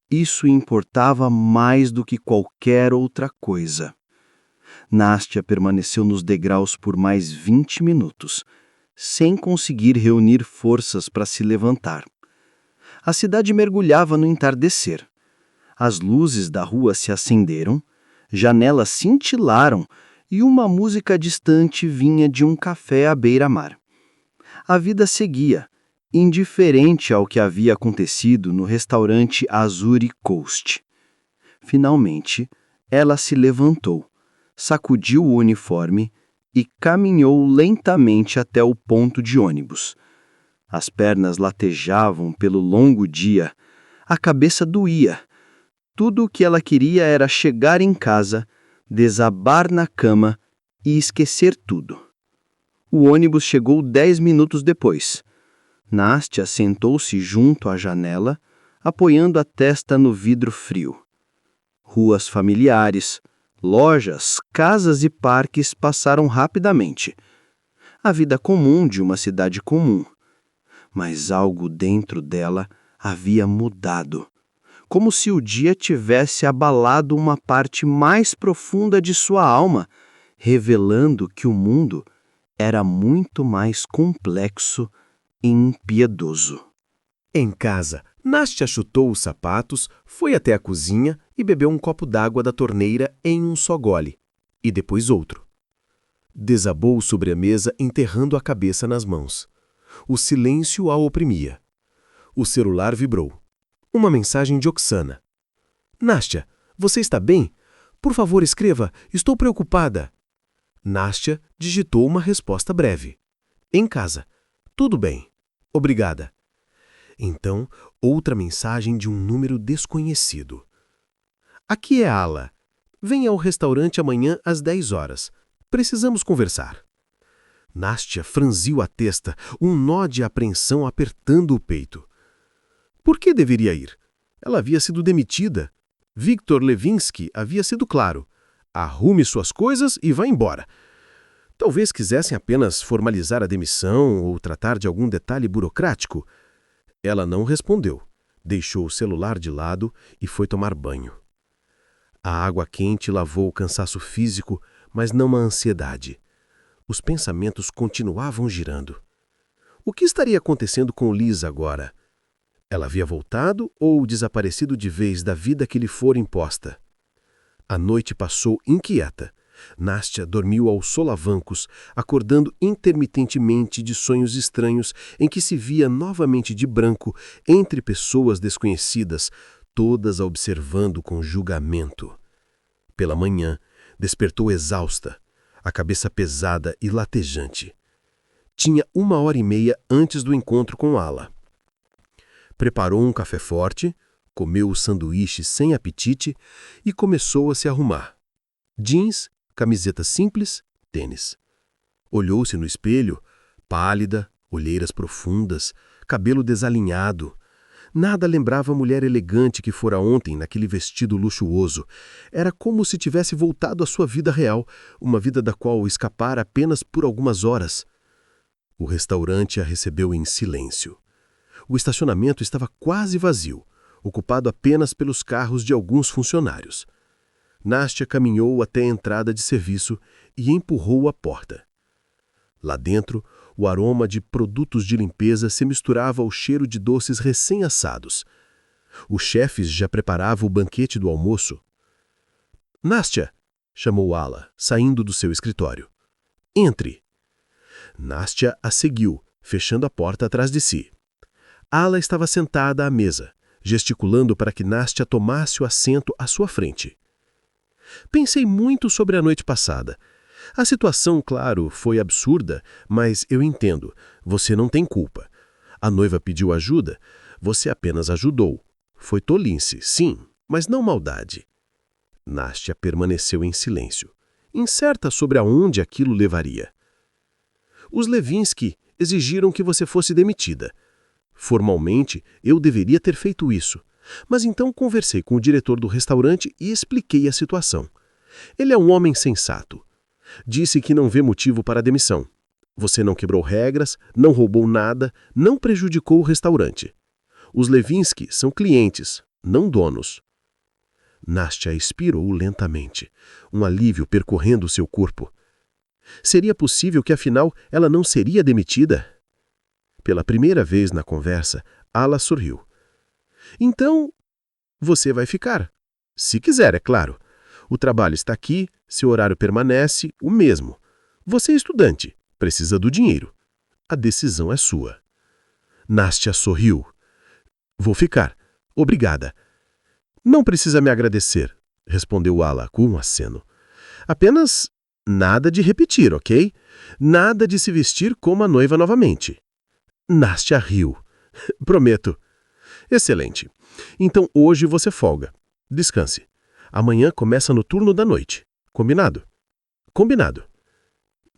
Speaker 3: isso importava mais do que qualquer outra coisa. Nastya permaneceu nos degraus por mais 20 minutos, sem conseguir reunir forças para se levantar. A cidade mergulhava no entardecer. As luzes da rua se acenderam, janelas cintilaram e uma música distante vinha de um café à beira-mar. A vida seguia, indiferente ao que havia acontecido no restaurante Azuri Coast. Finalmente, ela se levantou, sacudiu o uniforme e caminhou lentamente até o ponto de ônibus. As pernas latejavam pelo longo dia, a cabeça doía. Tudo o que ela queria era chegar em casa, desabar na cama e esquecer tudo. O ônibus chegou 10 minutos depois. Nastya sentou-se junto à janela, apoiando a testa no vidro frio. Ruas familiares, lojas, casas e parques passaram rapidamente. A vida comum de uma cidade comum. Mas algo dentro dela havia mudado. Como se o dia tivesse abalado uma parte mais profunda de sua alma, revelando que o mundo era muito mais complexo e impiedoso.
Speaker 1: Em casa, Nastya chutou os sapatos, foi até a cozinha e bebeu um copo d'água da torneira em um só gole, e depois outro. Desabou sobre a mesa, enterrando a cabeça nas mãos. O silêncio a oprimia. O celular vibrou. Uma mensagem de Oksana. Nastya, você está bem? Por favor, escreva. Estou preocupada. Nastya digitou uma resposta breve. Em casa. Tudo bem. Obrigada. Então, outra mensagem de um número desconhecido. Aqui é Ala. Venha ao restaurante amanhã às 10 horas. Precisamos conversar. Nastya franziu a testa, um nó de apreensão apertando o peito. Por que deveria ir? Ela havia sido demitida. Viktor Levinsky havia sido claro. Arrume suas coisas e vá embora. Talvez quisessem apenas formalizar a demissão ou tratar de algum detalhe burocrático. Ela não respondeu, deixou o celular de lado e foi tomar banho. A água quente lavou o cansaço físico, mas não a ansiedade. Os pensamentos continuavam girando. O que estaria acontecendo com Lisa agora? Ela havia voltado ou desaparecido de vez da vida que lhe fora imposta? A noite passou inquieta. Nastya dormiu aos solavancos, acordando intermitentemente de sonhos estranhos em que se via novamente de branco entre pessoas desconhecidas, todas a observando com julgamento. Pela manhã, despertou exausta, a cabeça pesada e latejante. Tinha 1h30 antes do encontro com Ala. Preparou um café forte, comeu o sanduíche sem apetite e começou a se arrumar. Jeans, camiseta simples, tênis. Olhou-se no espelho, pálida, olheiras profundas, cabelo desalinhado. Nada lembrava a mulher elegante que fora ontem naquele vestido luxuoso. Era como se tivesse voltado à sua vida real, uma vida da qual escapara apenas por algumas horas. O restaurante a recebeu em silêncio.
Speaker 2: O estacionamento estava quase vazio, ocupado apenas pelos carros de alguns funcionários. Nastya caminhou até a entrada de serviço e empurrou a porta. Lá dentro, o aroma de produtos de limpeza se misturava ao cheiro de doces recém-assados. Os chefes já preparavam o banquete do almoço. "Nastya!" chamou Ala, saindo do seu escritório. "Entre!" Nastya a seguiu, fechando a porta atrás de si. Ala estava sentada à mesa, gesticulando para que Nastya tomasse o assento à sua frente. "Pensei muito sobre a noite passada. A situação, claro, foi absurda, mas eu entendo, você não tem culpa. A noiva pediu ajuda, você apenas ajudou. Foi tolice, sim, mas não maldade." Nastya permaneceu em silêncio, incerta sobre aonde aquilo levaria. "Os Levinsky exigiram que você fosse demitida. Formalmente, eu deveria ter feito isso, mas então conversei com o diretor do restaurante e expliquei a situação. Ele é um homem sensato. Disse que não vê motivo para a demissão. Você não quebrou regras, não roubou nada, não prejudicou o restaurante. Os Levinsky são clientes, não donos." Nastya expirou lentamente, um alívio percorrendo seu corpo. Seria possível que, afinal, ela não seria demitida? Pela primeira vez na conversa, Ala sorriu. "Então, você vai ficar. Se quiser, é claro. O trabalho está aqui, seu horário permanece o mesmo. Você é estudante, precisa do dinheiro. A decisão é sua." Nastya sorriu. "Vou ficar. Obrigada." "Não precisa me agradecer", respondeu Ala com um aceno. "Apenas nada de repetir, ok? Nada de se vestir como a noiva novamente." Nastya riu. "Prometo." "Excelente. Então hoje você folga. Descanse. Amanhã começa no turno da noite. Combinado?" "Combinado."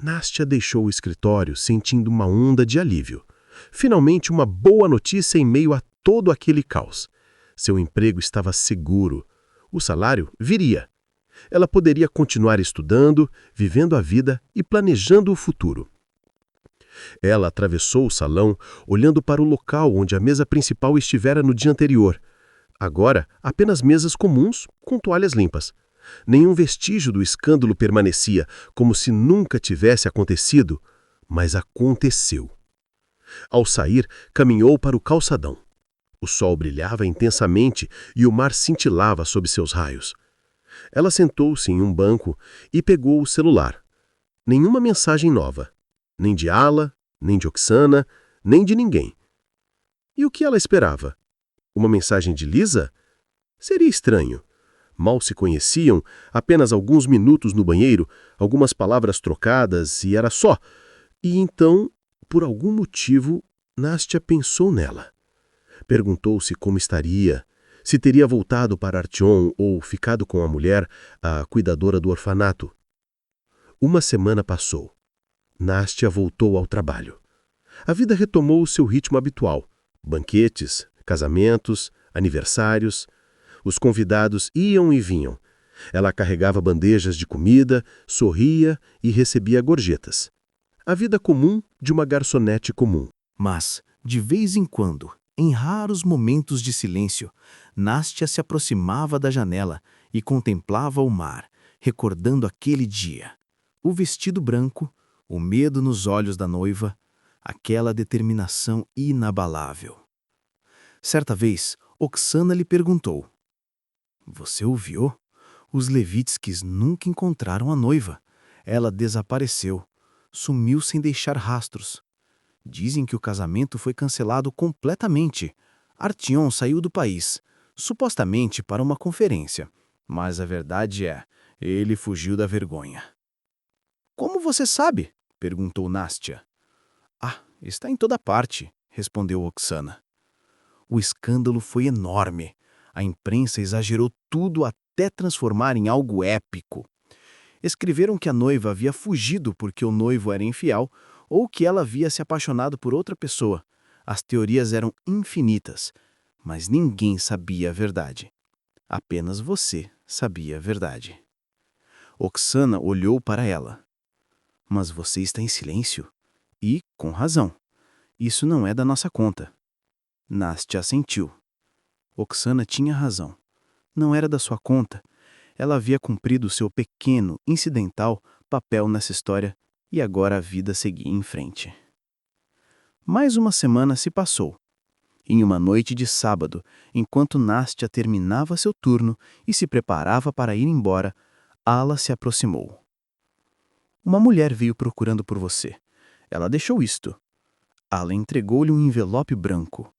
Speaker 2: Nastya deixou o escritório sentindo uma onda de alívio. Finalmente uma boa notícia em meio a todo aquele caos. Seu emprego estava seguro. O salário viria. Ela poderia continuar estudando, vivendo a vida e planejando o futuro. Ela atravessou o salão, olhando para o local onde a mesa principal estivera no dia anterior. Agora, apenas mesas comuns, com toalhas limpas. Nenhum vestígio do escândalo permanecia, como se nunca tivesse acontecido, mas aconteceu. Ao sair, caminhou para o calçadão. O sol brilhava intensamente e o mar cintilava sob seus raios. Ela sentou-se em um banco e pegou o celular. Nenhuma mensagem nova. Nem de Ala, nem de Oksana, nem de ninguém. E o que ela esperava? Uma mensagem de Lisa? Seria estranho. Mal se conheciam, apenas alguns minutos no banheiro, algumas palavras trocadas e era só. E então, por algum motivo, Nastya pensou nela. Perguntou-se como estaria, se teria voltado para Artyom ou ficado com a mulher, a cuidadora do orfanato. Uma semana passou. Nastya voltou ao trabalho. A vida retomou o seu ritmo habitual. Banquetes, casamentos, aniversários. Os convidados iam e vinham. Ela carregava bandejas de comida, sorria e recebia gorjetas. A vida comum de uma garçonete comum.
Speaker 4: Mas, de vez em quando, em raros momentos de silêncio, Nastya se aproximava da janela e contemplava o mar, recordando aquele dia. O vestido branco, o medo nos olhos da noiva, aquela determinação inabalável. Certa vez, Oksana lhe perguntou: "Você ouviu? Os Levitskys nunca encontraram a noiva. Ela desapareceu, sumiu sem deixar rastros. Dizem que o casamento foi cancelado completamente. Artyom saiu do país, supostamente para uma conferência. Mas a verdade é, ele fugiu da vergonha." "Como você sabe?" perguntou Nastya. "Ah, está em toda parte", respondeu Oksana. O escândalo foi enorme. A imprensa exagerou tudo até transformar em algo épico. Escreveram que a noiva havia fugido porque o noivo era infiel ou que ela havia se apaixonado por outra pessoa. As teorias eram infinitas, mas ninguém sabia a verdade. Apenas você sabia a verdade. Oksana olhou para ela. "Mas você está em silêncio? E com razão. Isso não é da nossa conta."
Speaker 3: Nastya assentiu. Oksana tinha razão. Não era da sua conta. Ela havia cumprido seu pequeno, incidental papel nessa história e agora a vida seguia em frente. Mais uma semana se passou. Em uma noite de sábado, enquanto Nastya terminava seu turno e se preparava para ir embora, Ala se aproximou. Uma mulher veio procurando por você. Ela deixou isto. Ala entregou-lhe um envelope branco.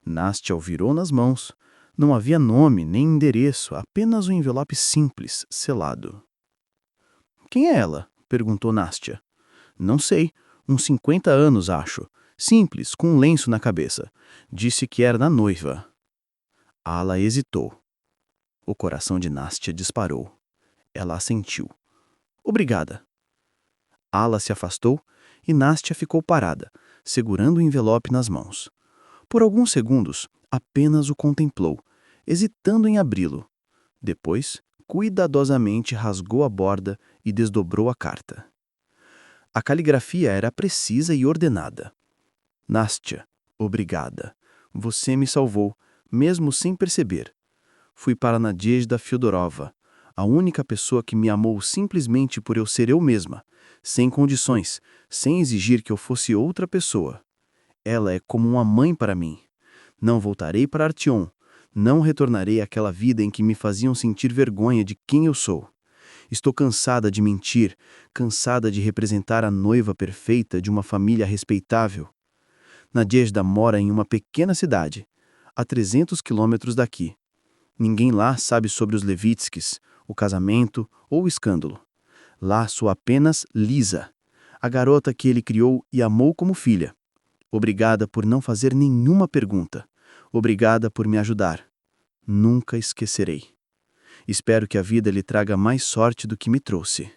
Speaker 3: Nastya o virou nas mãos. Não havia nome nem endereço, apenas um envelope simples, selado. Quem é ela? Perguntou Nastya. Não sei, uns 50 anos, acho. Simples, com um lenço na cabeça. Disse que era da noiva. Ala hesitou. O coração de Nastya disparou. Ela assentiu. Obrigada. Ala se afastou e Nastya ficou parada, segurando o envelope nas mãos. Por alguns segundos, apenas o contemplou, hesitando em abri-lo. Depois, cuidadosamente rasgou a borda e desdobrou a carta. A caligrafia era precisa e ordenada. Nastya, obrigada. Você me salvou, mesmo sem perceber. Fui para Nadezhda Fyodorova, a única pessoa que me amou simplesmente por eu ser eu mesma, sem condições, sem exigir que eu fosse outra pessoa. Ela é como uma mãe para mim. Não voltarei para Artyom. Não retornarei àquela vida em que me faziam sentir vergonha de quem eu sou. Estou cansada de mentir, cansada de representar a noiva perfeita de uma família respeitável. Nadezhda mora em uma pequena cidade, a 300 quilômetros daqui. Ninguém lá sabe sobre os Levitskys, o casamento ou o escândalo. Lá sou apenas Lisa, a garota que ele criou e amou como filha. Obrigada por não fazer nenhuma pergunta. Obrigada por me ajudar. Nunca esquecerei. Espero que a vida lhe traga mais sorte do que me trouxe.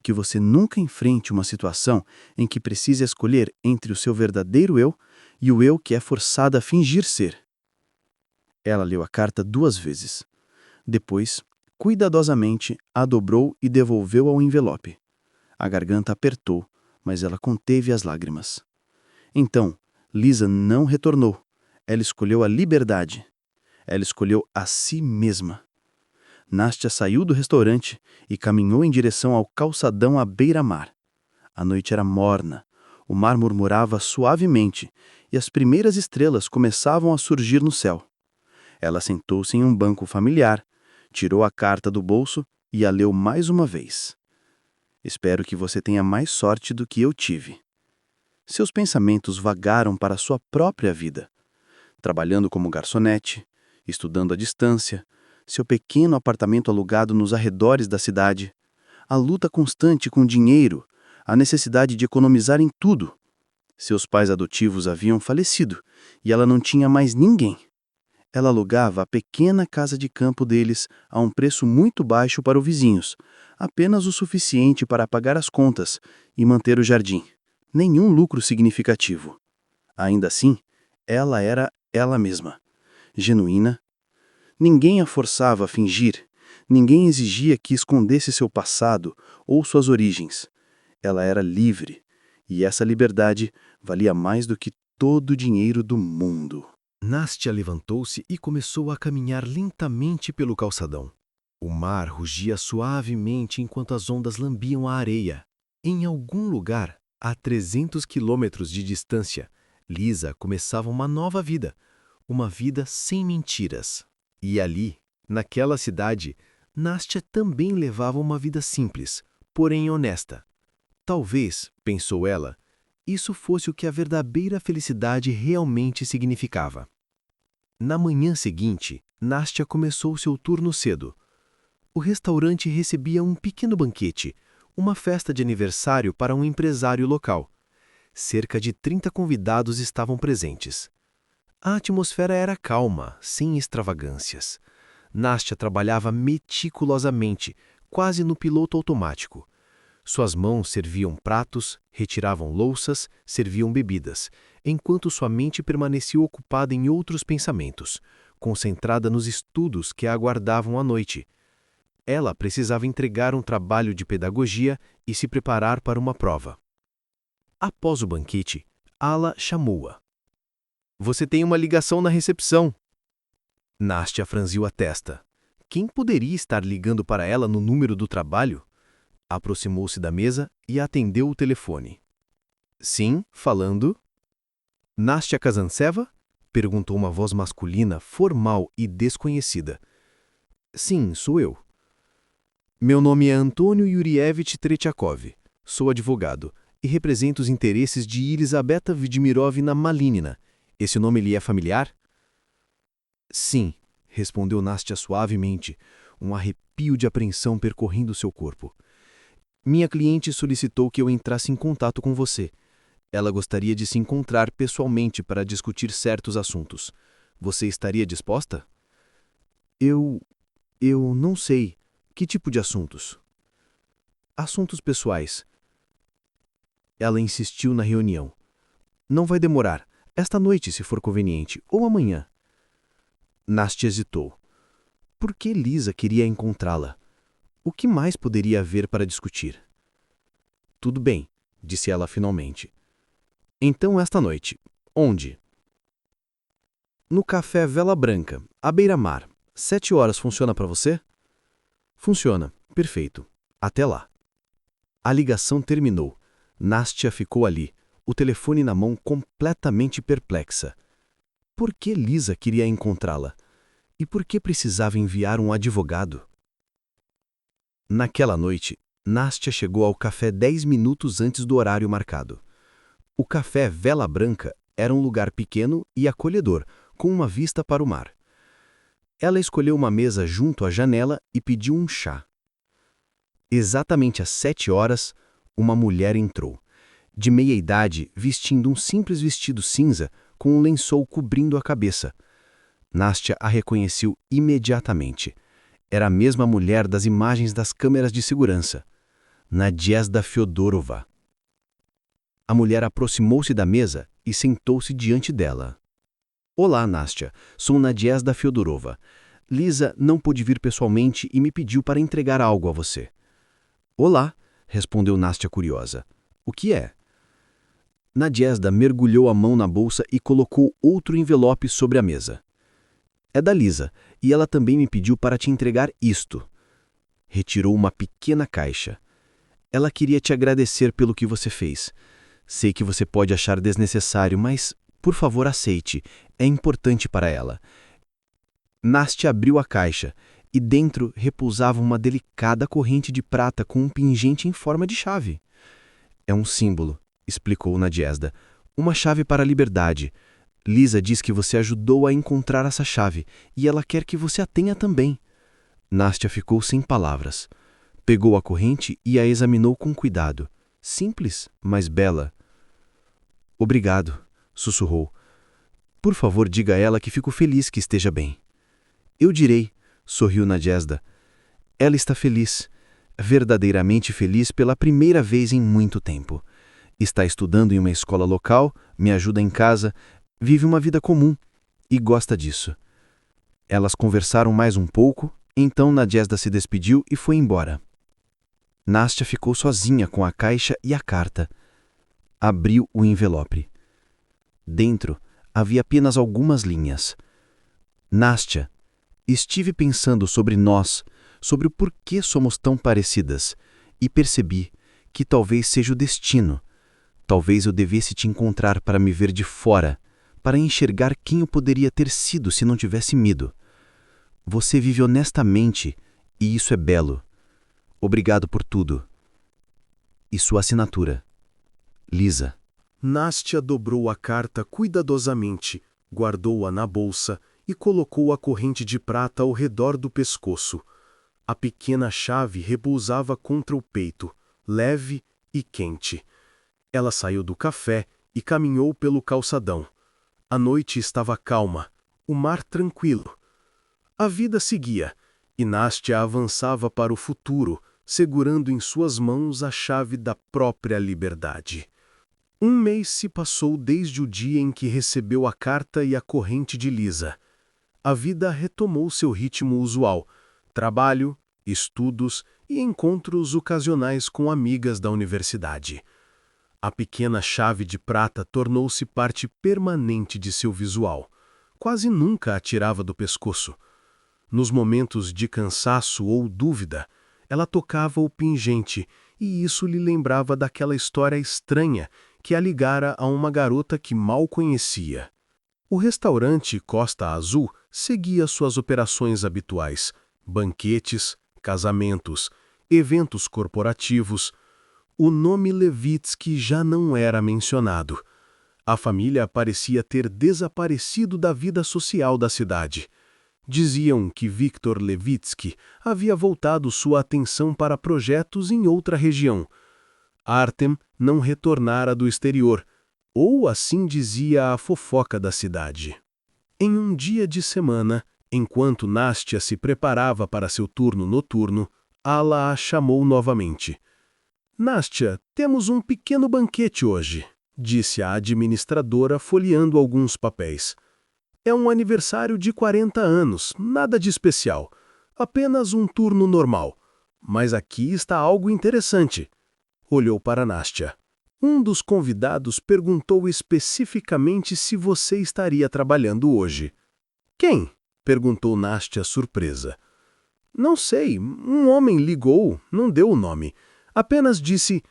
Speaker 3: Que você nunca enfrente uma situação em que precise escolher entre o seu verdadeiro eu e o eu que é forçado a fingir ser. Ela leu a carta 2 vezes. Depois, cuidadosamente, a dobrou e devolveu ao envelope. A garganta apertou, mas ela conteve as lágrimas. Então, Lisa não retornou. Ela escolheu a liberdade. Ela escolheu a si mesma. Nastya saiu do restaurante e caminhou em direção ao calçadão à beira-mar. A noite era morna. O mar murmurava suavemente e as primeiras estrelas começavam a surgir no céu. Ela sentou-se em um banco familiar, tirou a carta do bolso e a leu mais uma vez. Espero que você tenha mais sorte do que eu tive. Seus pensamentos vagaram para sua própria vida. Trabalhando como garçonete, estudando à distância, seu pequeno apartamento alugado nos arredores da cidade, a luta constante com o dinheiro, a necessidade de economizar em tudo. Seus pais adotivos haviam falecido e ela não tinha mais ninguém. Ela alugava a pequena casa de campo deles a um preço muito baixo para os vizinhos, apenas o suficiente para pagar as contas e manter o jardim. Nenhum lucro significativo. Ainda assim, ela era ela mesma, genuína. Ninguém a forçava a fingir, ninguém exigia que escondesse seu passado ou suas origens. Ela era livre, e essa liberdade valia mais do que todo o dinheiro do mundo.
Speaker 2: Nastya levantou-se e começou a caminhar lentamente pelo calçadão. O mar rugia suavemente enquanto as ondas lambiam a areia. Em algum lugar, a 300 quilômetros de distância, Lisa começava uma nova vida, uma vida sem mentiras. E ali, naquela cidade, Nastya também levava uma vida simples, porém honesta. Talvez, pensou ela, isso fosse o que a verdadeira felicidade realmente significava. Na manhã seguinte, Nastya começou seu turno cedo. O restaurante recebia um pequeno banquete, uma festa de aniversário para um empresário local. Cerca de 30 convidados estavam presentes. A atmosfera era calma, sem extravagâncias. Nastya trabalhava meticulosamente, quase no piloto automático. Suas mãos serviam pratos, retiravam louças, serviam bebidas, enquanto sua mente permanecia ocupada em outros pensamentos, concentrada nos estudos que a aguardavam à noite. Ela precisava entregar um trabalho de pedagogia e se preparar para uma prova. Após o banquete, Ala chamou-a.
Speaker 5: Você tem uma ligação na recepção. Nastya franziu a testa. Quem poderia estar ligando para ela no número do trabalho? Aproximou-se da mesa e atendeu o telefone. Sim, falando. Nastya Kazantseva? Perguntou uma voz masculina, formal e desconhecida. Sim, sou eu. Meu nome é Antônio Yurievich Tretiakov. Sou advogado e represento os interesses de Elisabetta Vidmirovna Malinina. Esse nome lhe é familiar? Sim, respondeu Nastya suavemente, um arrepio de apreensão percorrendo seu corpo. Minha cliente solicitou que eu entrasse em contato com você. Ela gostaria de se encontrar pessoalmente para discutir certos assuntos. Você estaria disposta? Eu não sei. Que tipo de assuntos? Assuntos pessoais. Ela insistiu na reunião. Não vai demorar. Esta noite, se for conveniente, ou amanhã. Nastya hesitou. Por que Lisa queria encontrá-la? O que mais poderia haver para discutir? Tudo bem, disse ela finalmente. Então esta noite. Onde? No Café Vela Branca, à beira-mar. 7 horas funciona para você? Funciona. Perfeito. Até lá. A ligação terminou. Nastya ficou ali, o telefone na mão, completamente perplexa. Por que Lisa queria encontrá-la? E por que precisava enviar um advogado? Naquela noite, Nastya chegou ao café 10 minutos antes do horário marcado. O Café Vela Branca era um lugar pequeno e acolhedor, com uma vista para o mar. Ela escolheu uma mesa junto à janela e pediu um chá. Exatamente às 7 horas, uma mulher entrou, de meia idade, vestindo um simples vestido cinza com um lençol cobrindo a cabeça. Nastya a reconheceu imediatamente. Era a mesma mulher das imagens das câmeras de segurança, Nadezhda Fyodorova. A mulher aproximou-se da mesa e sentou-se diante dela. Olá, Nastya. Sou Nadezhda Fyodorova. Lisa não pôde vir pessoalmente e me pediu para entregar algo a você. Olá, respondeu Nastya curiosa. O que é? Nadezhda mergulhou a mão na bolsa e colocou outro envelope sobre a mesa. É da Lisa, e ela também me pediu para te entregar isto. Retirou uma pequena caixa. Ela queria te agradecer pelo que você fez. Sei que você pode achar desnecessário, mas, por favor, aceite. É importante para ela. Nastya abriu a caixa, e dentro repousava uma delicada corrente de prata com um pingente em forma de chave. É um símbolo, explicou Nadezhda. Uma chave para a liberdade. Lisa diz que você ajudou a encontrar essa chave, e ela quer que você a tenha também. Nastya ficou sem palavras. Pegou a corrente e a examinou com cuidado. Simples, mas bela. Obrigado, sussurrou. Por favor, diga a ela que fico feliz que esteja bem. Eu direi, sorriu Nadezhda. Ela está feliz, verdadeiramente feliz pela primeira vez em muito tempo. Está estudando em uma escola local, me ajuda em casa, vive uma vida comum e gosta disso. Elas conversaram mais um pouco, então Nadezhda se despediu e foi embora. Nastya ficou sozinha com a caixa e a carta. Abriu o envelope. Dentro havia apenas algumas linhas. Nastya, estive pensando sobre nós, sobre o porquê somos tão parecidas, e percebi que talvez seja o destino. Talvez eu devesse te encontrar para me ver de fora, para enxergar quem eu poderia ter sido se não tivesse medo. Você vive honestamente, e isso é belo. Obrigado por tudo. E sua assinatura. Lisa.
Speaker 2: Nastya dobrou a carta cuidadosamente, guardou-a na bolsa e colocou a corrente de prata ao redor do pescoço. A pequena chave repousava contra o peito, leve e quente. Ela saiu do café e caminhou pelo calçadão. A noite estava calma, o mar tranquilo. A vida seguia, e Nastya avançava para o futuro, segurando em suas mãos a chave da própria liberdade. Um mês se passou desde o dia em que recebeu a carta e a corrente de Lisa. A vida retomou seu ritmo usual: trabalho, estudos e encontros ocasionais com amigas da universidade. A pequena chave de prata tornou-se parte permanente de seu visual. Quase nunca a tirava do pescoço. Nos momentos de cansaço ou dúvida, ela tocava o pingente e isso lhe lembrava daquela história estranha que a ligara a uma garota que mal conhecia. O restaurante Costa Azul seguia suas operações habituais: banquetes, casamentos, eventos corporativos. O nome Levitsky já não era mencionado. A família parecia ter desaparecido da vida social da cidade. Diziam que Viktor Levitsky havia voltado sua atenção para projetos em outra região. Artem não retornara do exterior, ou assim dizia a fofoca da cidade. Em um dia de semana, enquanto Nastya se preparava para seu turno noturno, Ala a chamou novamente. Nastya, temos um pequeno banquete hoje, disse a administradora folheando alguns papéis. É um aniversário de 40 anos, nada de especial, apenas um turno normal. Mas aqui está algo interessante. Olhou para Nastya. Um dos convidados perguntou especificamente se você estaria trabalhando hoje. Quem? Perguntou Nastya surpresa. Não sei, um homem ligou, não deu o nome. Apenas disse,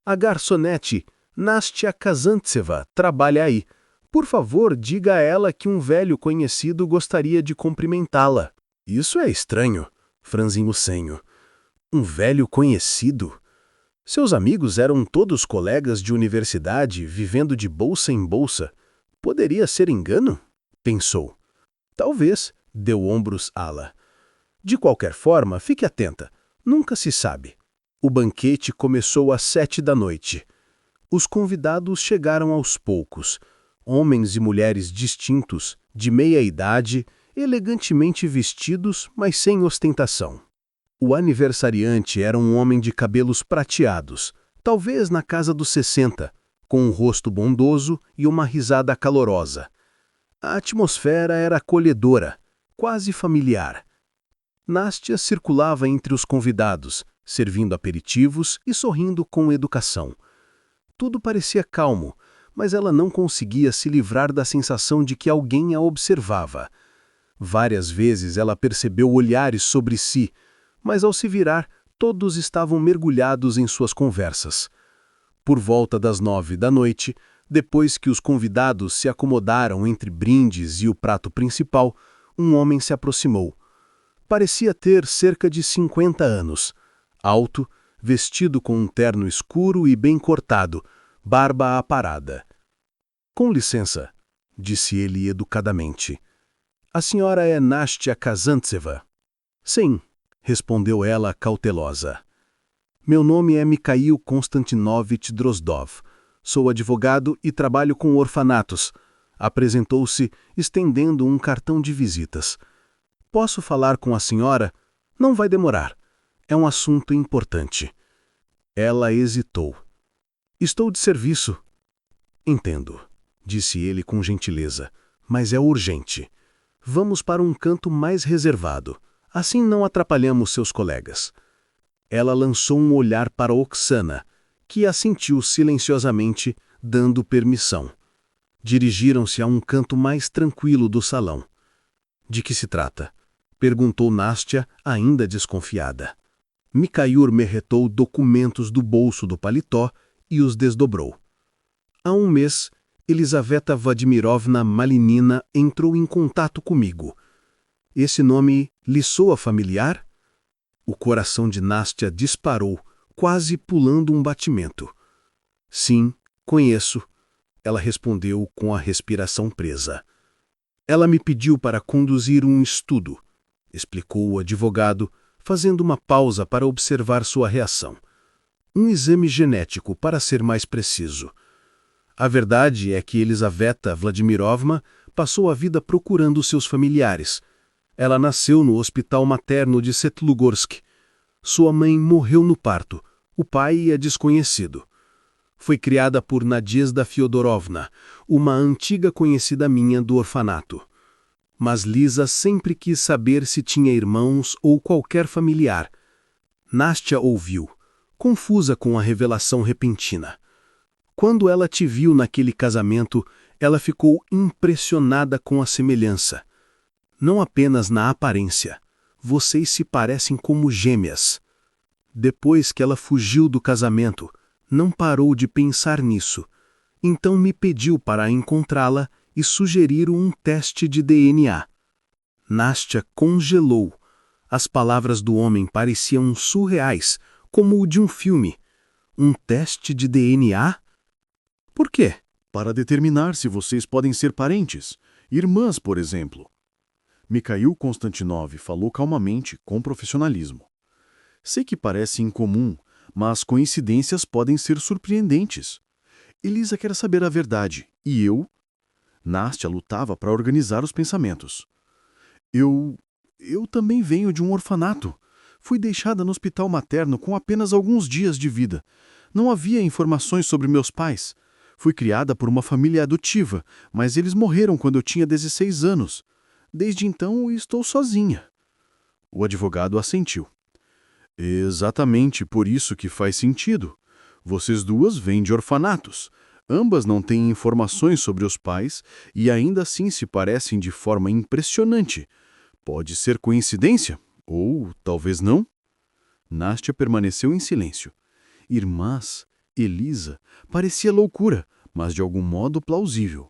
Speaker 2: a garçonete, Nastya Kazantseva, trabalha aí. Por favor, diga a ela que um velho conhecido gostaria de cumprimentá-la. Isso é estranho, franziu o senho. Um velho conhecido? Seus amigos eram todos colegas de universidade, vivendo de bolsa em bolsa. Poderia ser engano? Pensou. Talvez, deu ombros Ala. De qualquer forma, fique atenta. Nunca se sabe. O banquete começou às 7 da noite. Os convidados chegaram aos poucos. Homens e mulheres distintos, de meia idade, elegantemente vestidos, mas sem ostentação. O aniversariante era um homem de cabelos prateados, talvez na casa dos 60, com um rosto bondoso e uma risada calorosa. A atmosfera era acolhedora, quase familiar. Nastya circulava entre os convidados, servindo aperitivos e sorrindo com educação. Tudo parecia calmo, mas ela não conseguia se livrar da sensação de que alguém a observava. Várias vezes ela percebeu olhares sobre si, mas ao se virar, todos estavam mergulhados em suas conversas. Por volta das 9 da noite, depois que os convidados se acomodaram entre brindes e o prato principal, um homem se aproximou. Parecia ter cerca de 50 anos. Alto, vestido com um terno escuro e bem cortado, barba aparada. Com licença, disse ele educadamente. A senhora é Nastya Kazantseva? Sim, respondeu ela cautelosa. Meu nome é Mikhail Konstantinovich Drozdov. Sou advogado e trabalho com orfanatos. Apresentou-se, estendendo um cartão de visitas. Posso falar com a senhora? Não vai demorar. É um assunto importante. Ela hesitou. Estou de serviço. Entendo, disse ele com gentileza, mas é urgente. Vamos para um canto mais reservado. Assim não atrapalhamos seus colegas. Ela lançou um olhar para Oksana, que assentiu silenciosamente, dando permissão. Dirigiram-se a um canto mais tranquilo do salão. De que se trata? Perguntou Nastya, ainda desconfiada. Mikhail merretou documentos do bolso do paletó e os desdobrou. Há um mês, Elizaveta Vladimirovna Malinina entrou em contato comigo. Esse nome lhe soa familiar? O coração de Nastya disparou, quase pulando um batimento. Sim, conheço, ela respondeu com a respiração presa. Ela me pediu para conduzir um estudo, explicou o advogado, fazendo uma pausa para observar sua reação. Um exame genético, para ser mais preciso. A verdade é que Elizaveta Vladimirovna passou a vida procurando seus familiares. Ela nasceu no hospital materno de Setlugorsk. Sua mãe morreu no parto. O pai é desconhecido. Foi criada por Nadezhda Fyodorovna, uma antiga conhecida minha do orfanato. Mas Lisa sempre quis saber se tinha irmãos ou qualquer familiar. Nastya ouviu, confusa com a revelação repentina. Quando ela te viu naquele casamento, ela ficou impressionada com a semelhança. Não apenas na aparência. Vocês se parecem como gêmeas. Depois que ela fugiu do casamento, não parou de pensar nisso. Então me pediu para encontrá-la e sugerir um teste de DNA. Nastya congelou. As palavras do homem pareciam surreais, como o de um filme. Um teste de DNA? Por quê?
Speaker 6: Para determinar se vocês podem ser parentes, irmãs, por exemplo. Mikhail Konstantinov falou calmamente, com profissionalismo. Sei que parece incomum, mas coincidências podem ser surpreendentes. Elisa quer saber a verdade, e eu? Nastya lutava para organizar os pensamentos. Eu também venho de um orfanato. Fui deixada no hospital materno com apenas alguns dias de vida. Não havia informações sobre meus pais. Fui criada por uma família adotiva, mas eles morreram quando eu tinha 16 anos. Desde então, estou sozinha. O advogado assentiu. Exatamente por isso que faz sentido. Vocês duas vêm de orfanatos. Ambas não têm informações sobre os pais e ainda assim se parecem de forma impressionante. Pode ser coincidência, ou talvez não. Nastya permaneceu em silêncio. Irmãs, Elisa, parecia loucura, mas de algum modo plausível.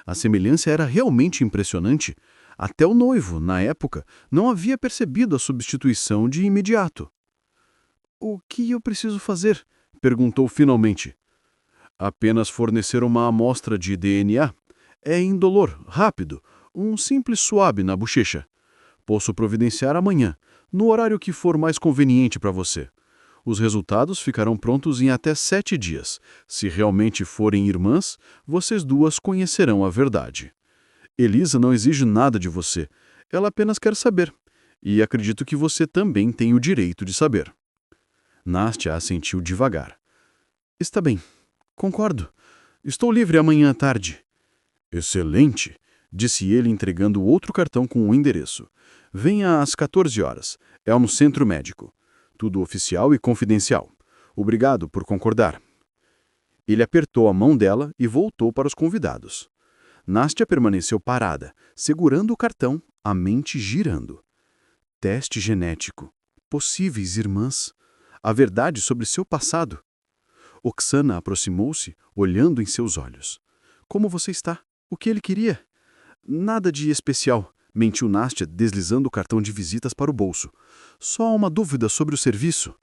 Speaker 6: A semelhança era realmente impressionante. Até o noivo, na época, não havia percebido a substituição de imediato. O que eu preciso fazer? Perguntou finalmente. Apenas fornecer uma amostra de DNA. É indolor, rápido, um simples swab na bochecha. Posso providenciar amanhã, no horário que for mais conveniente para você. Os resultados ficarão prontos em até 7 dias. Se realmente forem irmãs, vocês duas conhecerão a verdade. Elisa não exige nada de você. Ela apenas quer saber. E acredito que você também tem o direito de saber. Nastya assentiu devagar. Está bem. Concordo. Estou livre amanhã à tarde. Excelente, disse ele entregando outro cartão com o endereço. Venha às 14 horas. É no centro médico. Tudo oficial e confidencial. Obrigado por concordar. Ele apertou a mão dela e voltou para os convidados. Nastya permaneceu parada, segurando o cartão, a mente girando. Teste genético. Possíveis irmãs. A verdade sobre seu passado. Oksana aproximou-se, olhando em seus olhos. Como você está? O que ele queria? Nada de especial, mentiu Nastya, deslizando o cartão de visitas para o bolso. Só uma dúvida sobre o serviço.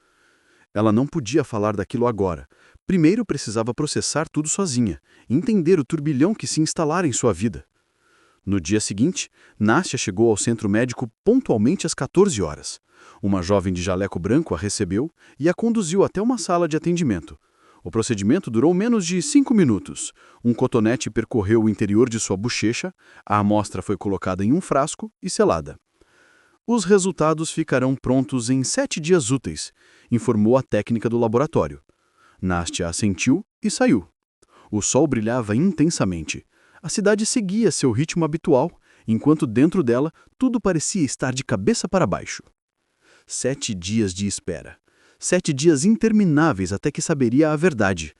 Speaker 6: Ela não podia falar daquilo agora. Primeiro precisava processar tudo sozinha, entender o turbilhão que se instalara em sua vida. No dia seguinte, Nastya chegou ao centro médico pontualmente às 14 horas. Uma jovem de jaleco branco a recebeu e a conduziu até uma sala de atendimento. O procedimento durou menos de 5 minutos. Um cotonete percorreu o interior de sua bochecha, a amostra foi colocada em um frasco e selada. Os resultados ficarão prontos em 7 dias úteis, informou a técnica do laboratório. Nastya assentiu e saiu. O sol brilhava intensamente. A cidade seguia seu ritmo habitual, enquanto dentro dela tudo parecia estar de cabeça para baixo. 7 dias de espera. 7 dias intermináveis até que saberia a verdade.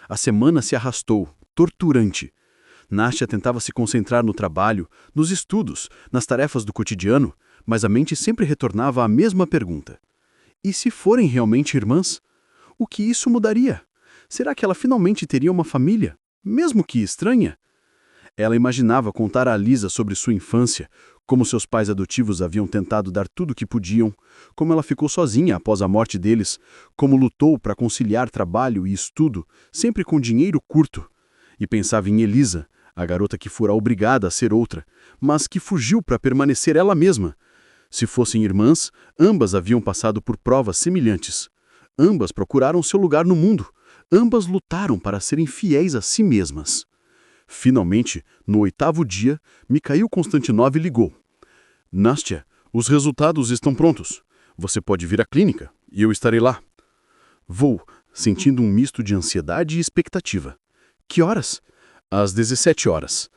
Speaker 6: A semana se arrastou, torturante. Nastya tentava se concentrar no trabalho, nos estudos, nas tarefas do cotidiano, mas a mente sempre retornava à mesma pergunta. E se forem realmente irmãs? O que isso mudaria? Será que ela finalmente teria uma família, mesmo que estranha? Ela imaginava contar a Lisa sobre sua infância, como seus pais adotivos haviam tentado dar tudo o que podiam, como ela ficou sozinha após a morte deles, como lutou para conciliar trabalho e estudo, sempre com dinheiro curto. E pensava em Elisa, a garota que fora obrigada a ser outra, mas que fugiu para permanecer ela mesma. Se fossem irmãs, ambas haviam passado por provas semelhantes. Ambas procuraram seu lugar no mundo. Ambas lutaram para serem fiéis a si mesmas. Finalmente, no 8º dia, Mikhail Konstantinov ligou. Nastya, os resultados estão prontos. Você pode vir à clínica e eu estarei lá. Vou, sentindo um misto de ansiedade e expectativa. Que horas? Às 17 horas.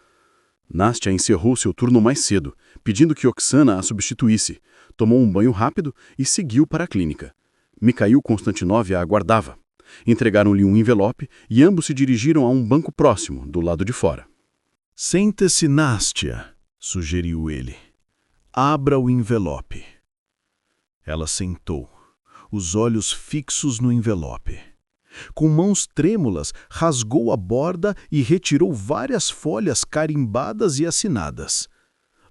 Speaker 6: Nastya encerrou seu turno mais cedo, pedindo que Oksana a substituísse. Tomou um banho rápido e seguiu para a clínica. Mikhail Konstantinov a aguardava.
Speaker 2: Entregaram-lhe um envelope e ambos se dirigiram a um banco próximo, do lado de fora.
Speaker 5: Senta-se, Nastya, sugeriu ele. Abra o envelope. Ela sentou, os olhos fixos no envelope. Com mãos trêmulas, rasgou a borda e retirou várias folhas carimbadas e assinadas.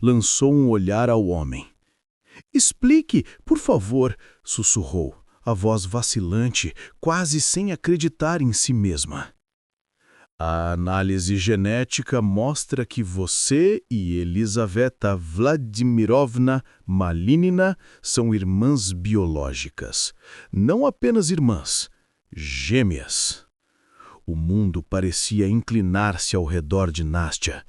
Speaker 5: Lançou um olhar ao homem. Explique, por favor, sussurrou, a voz vacilante, quase sem acreditar em si mesma. A análise genética mostra que você e Elizaveta Vladimirovna Malinina são irmãs biológicas. Não apenas irmãs, gêmeas. O mundo parecia inclinar-se ao redor de Nastya.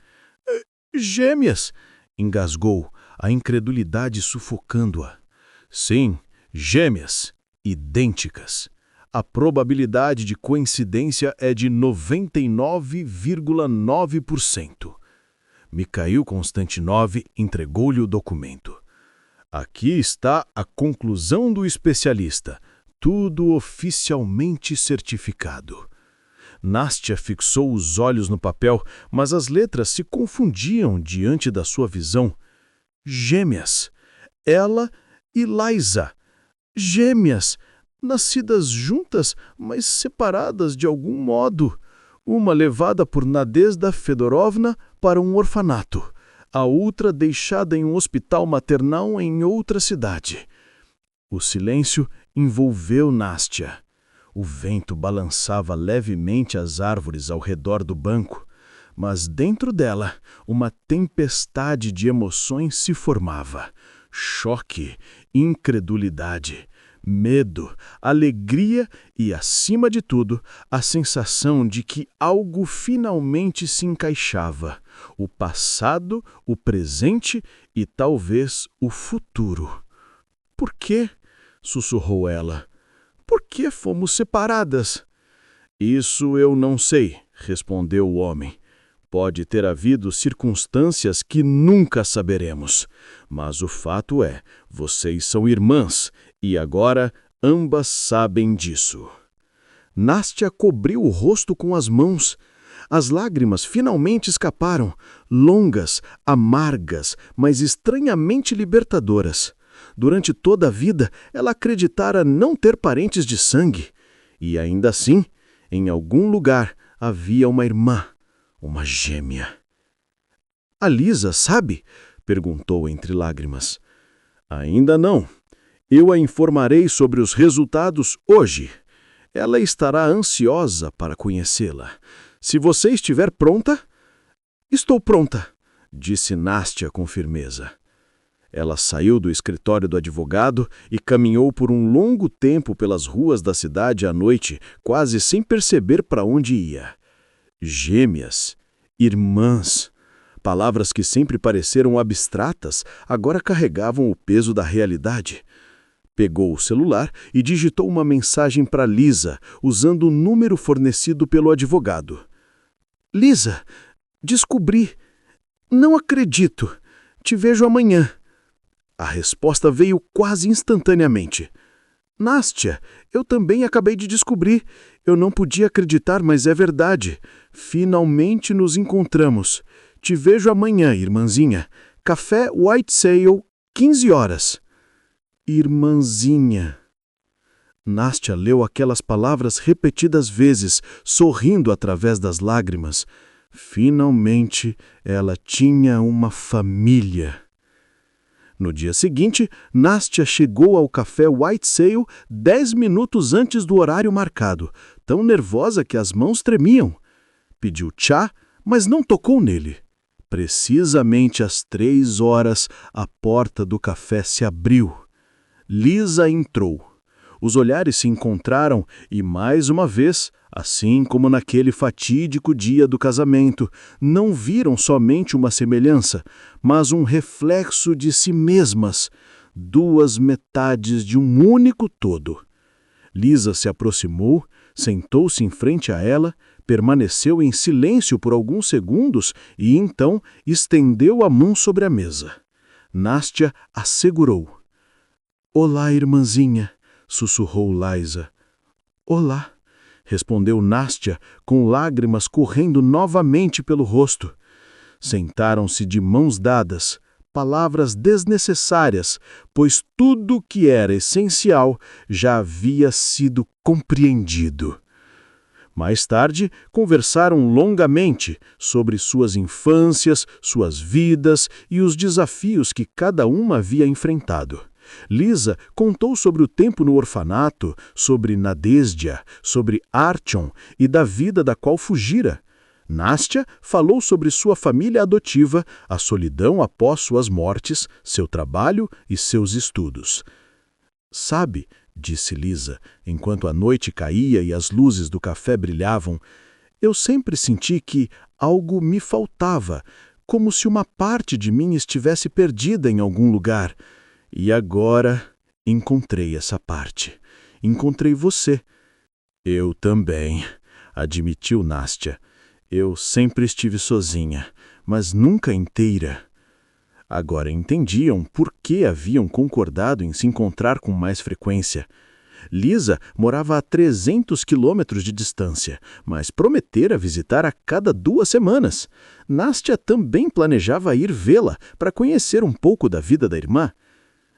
Speaker 5: Gêmeas! Engasgou, a incredulidade sufocando-a. Sim, gêmeas, idênticas. A probabilidade de coincidência é de 99,9%. Mikhail Konstantinov entregou-lhe o documento. Aqui está a conclusão do especialista, tudo oficialmente certificado. Nastya fixou os olhos no papel, mas as letras se confundiam diante da sua visão. Gêmeas. Ela e Liza. Gêmeas. Nascidas juntas, mas separadas de algum modo. Uma levada por Nadezhda Fedorovna para um orfanato. A outra deixada em um hospital maternal em outra cidade. O silêncio envolveu Nastya. O vento balançava levemente as árvores ao redor do banco, mas dentro dela uma tempestade de emoções se formava. Choque, incredulidade, medo, alegria e, acima de tudo, a sensação de que algo finalmente se encaixava. O passado, o presente e talvez o futuro. Por quê? Sussurrou ela. Por que fomos separadas? Isso eu não sei, respondeu o homem. Pode ter havido circunstâncias que nunca saberemos. Mas o fato é, vocês são irmãs e agora ambas sabem disso. Nastya cobriu o rosto com as mãos. As lágrimas finalmente escaparam, longas, amargas, mas estranhamente libertadoras. Durante toda a vida, ela acreditara não ter parentes de sangue. E ainda assim, em algum lugar, havia uma irmã, uma gêmea. A Lisa sabe? Perguntou entre lágrimas. Ainda não. Eu a informarei sobre os resultados hoje. Ela estará ansiosa para conhecê-la. Se você estiver pronta... Estou pronta, disse Nastya com firmeza. Ela saiu do escritório do advogado e caminhou por um longo tempo pelas ruas da cidade à noite, quase sem perceber para onde ia. Gêmeas, irmãs, palavras que sempre pareceram abstratas, agora carregavam o peso da realidade. Pegou o celular e digitou uma mensagem para Lisa, usando o número fornecido pelo advogado. Lisa, descobri. Não acredito. Te vejo amanhã. A resposta veio quase instantaneamente. Nastya, eu também acabei de descobrir. Eu não podia acreditar, mas é verdade. Finalmente nos encontramos. Te vejo amanhã, irmãzinha. Café White Sail, 15 horas. Irmãzinha. Nastya leu aquelas palavras repetidas vezes, sorrindo através das lágrimas. Finalmente, ela tinha uma família. No dia seguinte, Nastya chegou ao café White Sail 10 minutos antes do horário marcado, tão nervosa que as mãos tremiam. Pediu chá, mas não tocou nele. Precisamente às 3 horas, a porta do café se abriu. Lisa entrou. Os olhares se encontraram e, mais uma vez, assim como naquele fatídico dia do casamento, não viram somente uma semelhança, mas um reflexo de si mesmas, duas metades de um único todo. Lisa se aproximou, sentou-se em frente a ela, permaneceu em silêncio por alguns segundos e então estendeu a mão sobre a mesa. Nastya a segurou. Olá, irmãzinha, sussurrou Liza. Olá,
Speaker 2: respondeu Nastya, com lágrimas correndo novamente pelo rosto. Sentaram-se de mãos dadas, palavras desnecessárias, pois tudo que era essencial já havia sido compreendido. Mais tarde, conversaram longamente sobre suas infâncias, suas vidas e os desafios que cada uma havia enfrentado. Lisa contou sobre o tempo no orfanato, sobre Nadezhda, sobre Artyom e da vida da qual fugira. Nastya falou sobre sua família adotiva, a solidão após suas mortes, seu trabalho e seus estudos. Sabe, disse Lisa, enquanto a noite caía e as luzes do café brilhavam, eu sempre senti que algo me faltava, como se uma parte de mim estivesse perdida em algum lugar. E agora encontrei essa parte. Encontrei você. Eu também, admitiu Nastya. Eu sempre estive sozinha, mas nunca inteira. Agora entendiam por que haviam concordado em se encontrar com mais frequência. Lisa morava a 300 quilômetros de distância, mas prometera visitar a cada 2 semanas. Nastya também planejava ir vê-la para conhecer um pouco da vida da irmã.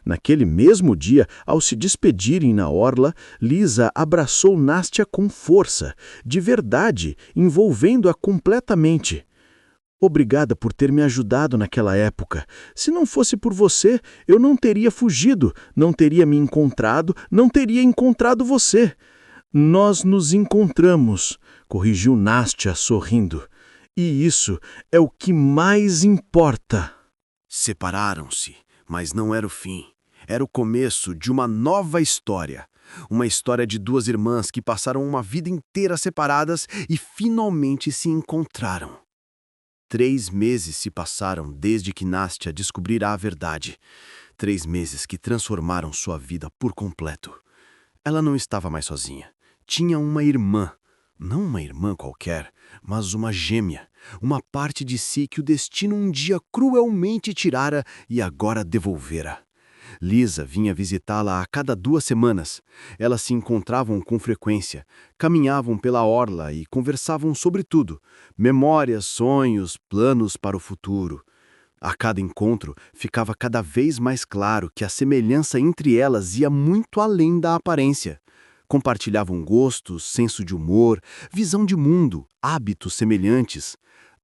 Speaker 2: Naquele mesmo dia, ao se despedirem na orla, Lisa abraçou Nastya com força, de verdade, envolvendo-a completamente. Obrigada por ter me ajudado naquela época. Se não fosse por você, eu não teria fugido, não teria me encontrado, não teria encontrado você. Nós nos encontramos, corrigiu Nastya sorrindo. E isso é o que mais importa.
Speaker 3: Separaram-se, mas não era o fim. Era o começo de uma nova história. Uma história de 2 irmãs que passaram uma vida inteira separadas e finalmente se encontraram. 3 meses se passaram desde que Nastya descobrira a verdade. 3 meses que transformaram sua vida por completo. Ela não estava mais sozinha. Tinha uma irmã. Não uma irmã qualquer, mas uma gêmea. Uma parte de si que o destino um dia cruelmente tirara e agora devolvera. Lisa vinha visitá-la a cada 2 semanas. Elas se encontravam com frequência, caminhavam pela orla e conversavam sobre tudo: memórias, sonhos, planos para o futuro. A cada encontro, ficava cada vez mais claro que a semelhança entre elas ia muito além da aparência. Compartilhavam gostos, senso de humor, visão de mundo, hábitos semelhantes.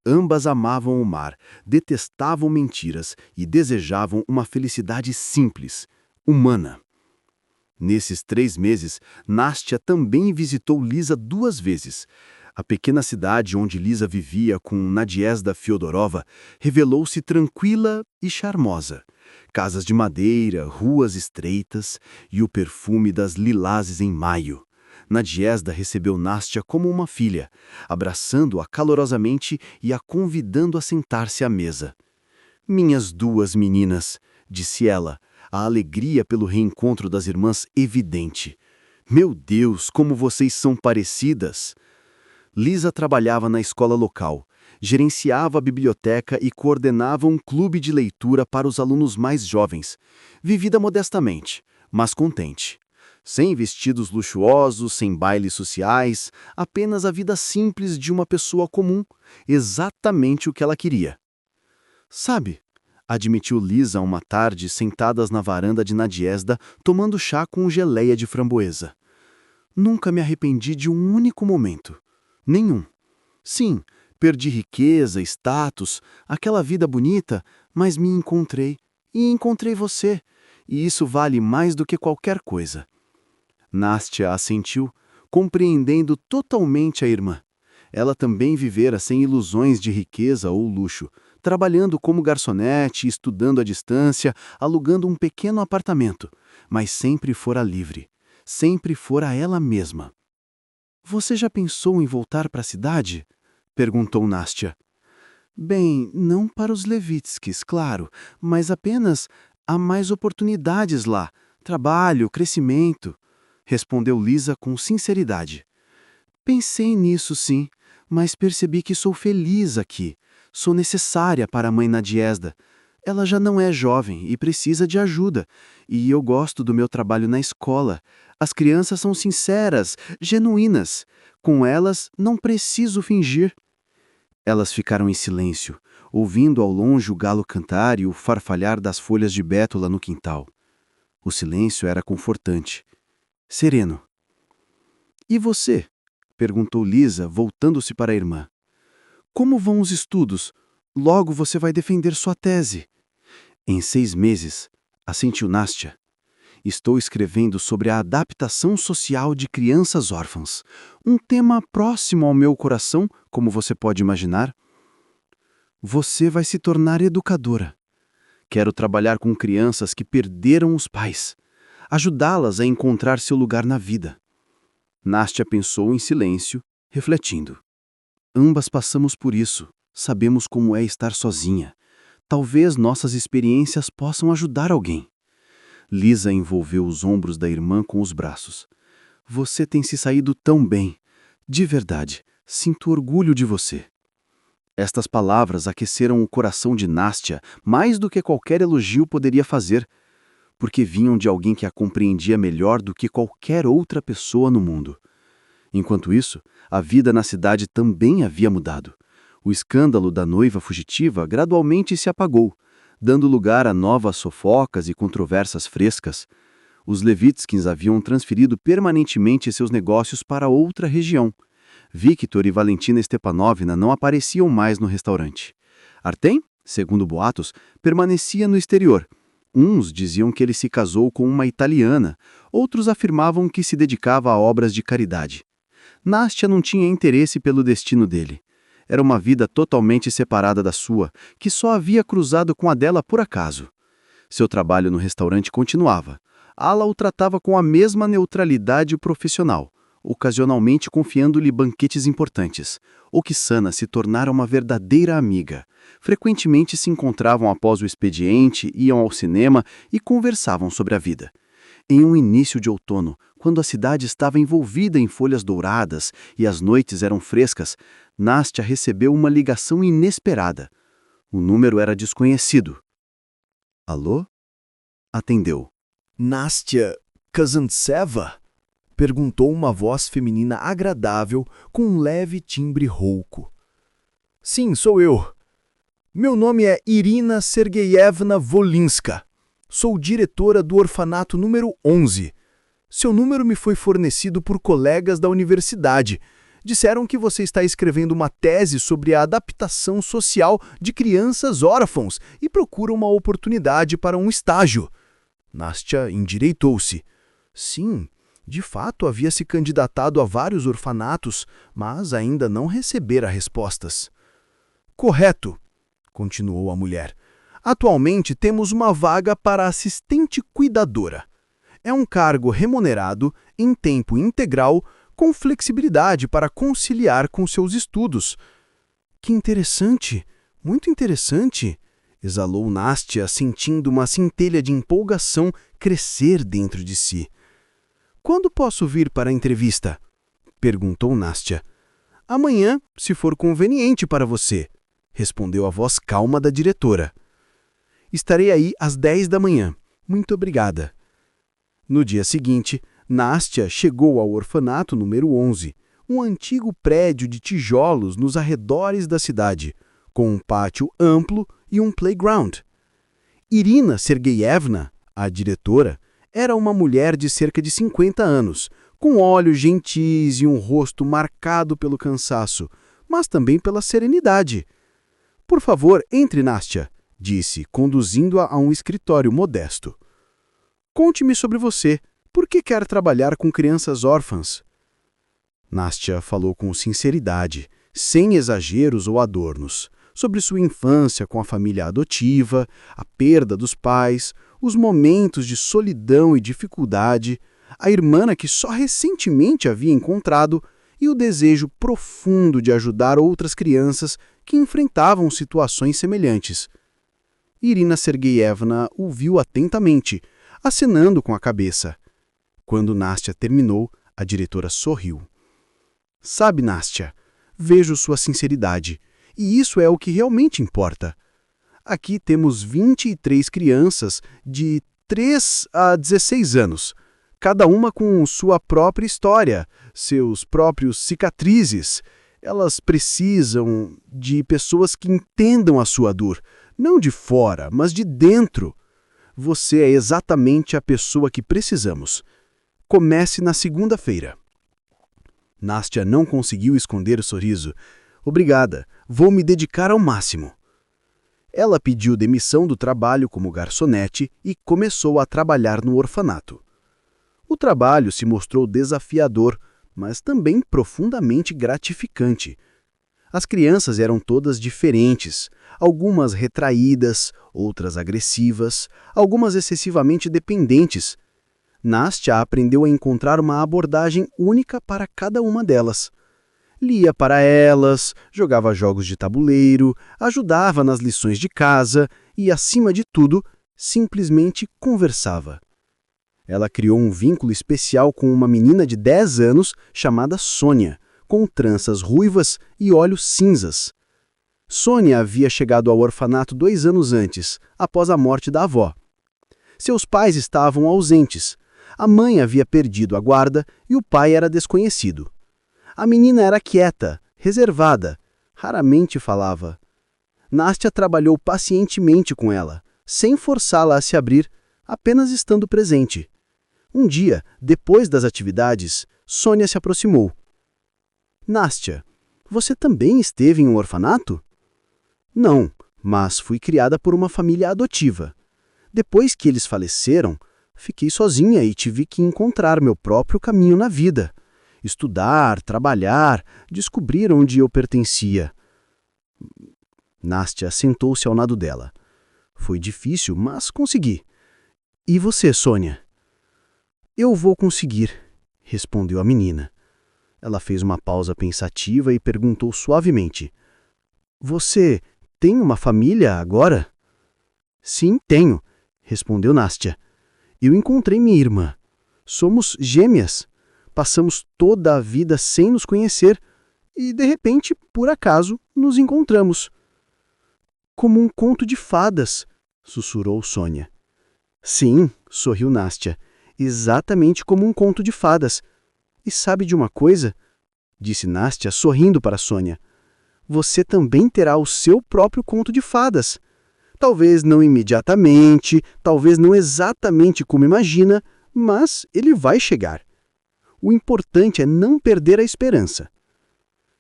Speaker 3: Ambas amavam o mar, detestavam mentiras e desejavam uma felicidade simples, humana. Nesses 3 meses, Nastya também visitou Lisa 2 vezes. A pequena cidade onde Lisa vivia com Nadezhda Fyodorova revelou-se tranquila e charmosa. Casas de madeira, ruas estreitas e o perfume das lilazes em maio. Nadezhda recebeu Nastya como uma filha, abraçando-a calorosamente e a convidando a sentar-se à mesa. Minhas 2 meninas, disse ela, a alegria pelo reencontro das irmãs evidente. Meu Deus, como vocês são parecidas! Lisa trabalhava na escola local, gerenciava a biblioteca e coordenava um clube de leitura para os alunos mais jovens. Vivida modestamente, mas contente. Sem vestidos luxuosos, sem bailes sociais, apenas a vida simples de uma pessoa comum, exatamente o que ela queria. Sabe, admitiu Lisa uma tarde sentadas na varanda de Nadezhda, tomando chá com geleia de framboesa. Nunca me arrependi de um único momento. Nenhum. Sim, perdi riqueza, status, aquela vida bonita, mas me encontrei. E encontrei você. E isso vale mais do que qualquer coisa. Nastya assentiu, compreendendo totalmente a irmã. Ela também vivera sem ilusões de riqueza ou luxo, trabalhando como garçonete, estudando à distância, alugando um pequeno apartamento, mas sempre fora livre, sempre fora ela mesma. Você já pensou em voltar para a cidade? Perguntou Nastya. Bem, não para os Levitskys, claro, mas apenas há mais oportunidades lá, trabalho, crescimento. Respondeu Lisa com sinceridade. Pensei nisso sim, mas percebi que sou feliz aqui. Sou necessária para a mãe Nadezhda. Ela já não é jovem e precisa de ajuda. E eu gosto do meu trabalho na escola. As crianças são sinceras, genuínas. Com elas, não preciso fingir. Elas ficaram em silêncio, ouvindo ao longe o galo cantar e o farfalhar das folhas de bétula no quintal. O silêncio era confortante, sereno. E você? Perguntou Lisa, voltando-se para a irmã. Como vão os estudos? Logo você vai defender sua tese. Em 6 meses, assentiu Nastya. Estou escrevendo sobre a adaptação social de crianças órfãs. Um tema próximo ao meu coração, como você pode imaginar. Você vai se tornar educadora. Quero trabalhar com crianças que perderam os pais. Ajudá-las a encontrar seu lugar na vida. Nastya pensou em silêncio, refletindo. Ambas passamos por isso. Sabemos como é estar sozinha. Talvez nossas experiências possam ajudar alguém. Lisa envolveu os ombros da irmã com os braços. Você tem se saído tão bem. De verdade, sinto orgulho de você. Estas palavras aqueceram o coração de Nastya mais do que qualquer elogio poderia fazer, porque vinham de alguém que a compreendia melhor do que qualquer outra pessoa no mundo. Enquanto isso, a vida na cidade também havia mudado. O escândalo da noiva fugitiva gradualmente se apagou, dando lugar a novas fofocas e controvérsias frescas. Os Levitskins haviam transferido permanentemente seus negócios para outra região. Victor e Valentina Stepanovna não apareciam mais no restaurante. Artem, segundo boatos, permanecia no exterior. Uns diziam que ele se casou com uma italiana, outros afirmavam que se dedicava a obras de caridade. Nastya não tinha interesse pelo destino dele. Era uma vida totalmente separada da sua, que só havia cruzado com a dela por acaso. Seu trabalho no restaurante continuava. Ala o tratava com a mesma neutralidade profissional, ocasionalmente confiando-lhe banquetes importantes. Oksana se tornara uma verdadeira amiga. Frequentemente se encontravam após o expediente, iam ao cinema e conversavam sobre a vida. Em um início de outono, quando a cidade estava envolvida em folhas douradas e as noites eram frescas, Nastya recebeu uma ligação inesperada. O número era desconhecido. Alô? Atendeu.
Speaker 7: Nastya Kazantseva? Perguntou uma voz feminina agradável com um leve timbre rouco. Sim, sou eu. Meu nome é Irina Sergeyevna Volinska. Sou diretora do orfanato número 11. Seu número me foi fornecido por colegas da universidade. Disseram que você está escrevendo uma tese sobre a adaptação social de crianças órfãos e procura uma oportunidade para um estágio. Nastya endireitou-se. Sim, de fato havia se candidatado a vários orfanatos, mas ainda não recebera respostas. Correto, continuou a mulher. Atualmente temos uma vaga para assistente cuidadora. É um cargo remunerado, em tempo integral, com flexibilidade para conciliar com seus estudos. Que interessante, muito interessante, exalou Nastya, sentindo uma centelha de empolgação crescer dentro de si. Quando posso vir para a entrevista? Perguntou Nastya. Amanhã, se for conveniente para você, respondeu a voz calma da diretora. Estarei aí às 10 da manhã. Muito obrigada. No dia seguinte, Nastya chegou ao orfanato número 11, um antigo prédio de tijolos nos arredores da cidade, com um pátio amplo e um playground. Irina Sergeyevna, a diretora, era uma mulher de cerca de 50 anos, com olhos gentis e um rosto marcado pelo cansaço, mas também pela serenidade. Por favor, entre, Nastya, disse, conduzindo-a a um escritório modesto. Conte-me sobre você. Por que quer trabalhar com crianças órfãs? Nastya falou com sinceridade, sem exageros ou adornos, sobre sua infância com a família adotiva, a perda dos pais, os momentos de solidão e dificuldade, a irmã que só recentemente havia encontrado e o desejo profundo de ajudar outras crianças que enfrentavam situações semelhantes. Irina Sergeyevna ouviu atentamente, acenando com a cabeça. Quando Nastya terminou, a diretora sorriu. Sabe, Nastya, vejo sua sinceridade, e isso é o que realmente importa.
Speaker 5: Aqui temos 23 crianças de 3 a 16 anos, cada uma com sua própria história, seus próprios cicatrizes. Elas precisam de pessoas que entendam a sua dor, não de fora, mas de dentro. Você é exatamente a pessoa que precisamos. Comece na segunda-feira. Nastya não conseguiu esconder o sorriso. Obrigada, vou me dedicar ao máximo. Ela pediu demissão do trabalho como garçonete e começou a trabalhar no orfanato. O trabalho se mostrou desafiador, mas também profundamente gratificante. As crianças eram todas diferentes, algumas retraídas, outras agressivas, algumas excessivamente dependentes. Nastya aprendeu a encontrar uma abordagem única para cada uma delas. Lia para elas, jogava jogos de tabuleiro, ajudava nas lições de casa e, acima de tudo, simplesmente conversava. Ela criou um vínculo especial com uma menina de 10 anos chamada Sônia, com tranças ruivas e olhos cinzas. Sônia havia chegado ao orfanato 2 anos antes, após a morte da avó. Seus pais estavam ausentes. A mãe havia perdido a guarda e o pai era desconhecido. A menina era quieta, reservada, raramente falava. Nastya trabalhou pacientemente com ela, sem forçá-la a se abrir, apenas estando presente. Um dia, depois das atividades, Sônia se aproximou. Nastya, você também esteve em um orfanato? Não, mas fui criada por uma família adotiva. Depois que eles faleceram, fiquei sozinha e tive que encontrar meu próprio caminho na vida. Estudar, trabalhar, descobrir onde eu pertencia. Nastya sentou-se ao lado dela. Foi difícil, mas consegui. E você, Sônia? Eu vou conseguir, respondeu a menina. Ela fez uma pausa pensativa e perguntou suavemente. Você tem uma família agora? Sim, tenho, respondeu Nastya. Eu encontrei minha irmã. Somos gêmeas. Passamos toda a vida sem nos conhecer e, de repente, por acaso, nos encontramos. Como um conto de fadas, sussurrou Sônia. Sim, sorriu Nastya, exatamente como um conto de fadas. E sabe de uma coisa? Disse Nastya, sorrindo para Sônia. Você também terá o seu próprio conto de fadas. Talvez não imediatamente, talvez não exatamente como imagina, mas ele vai chegar. O importante é não perder a esperança.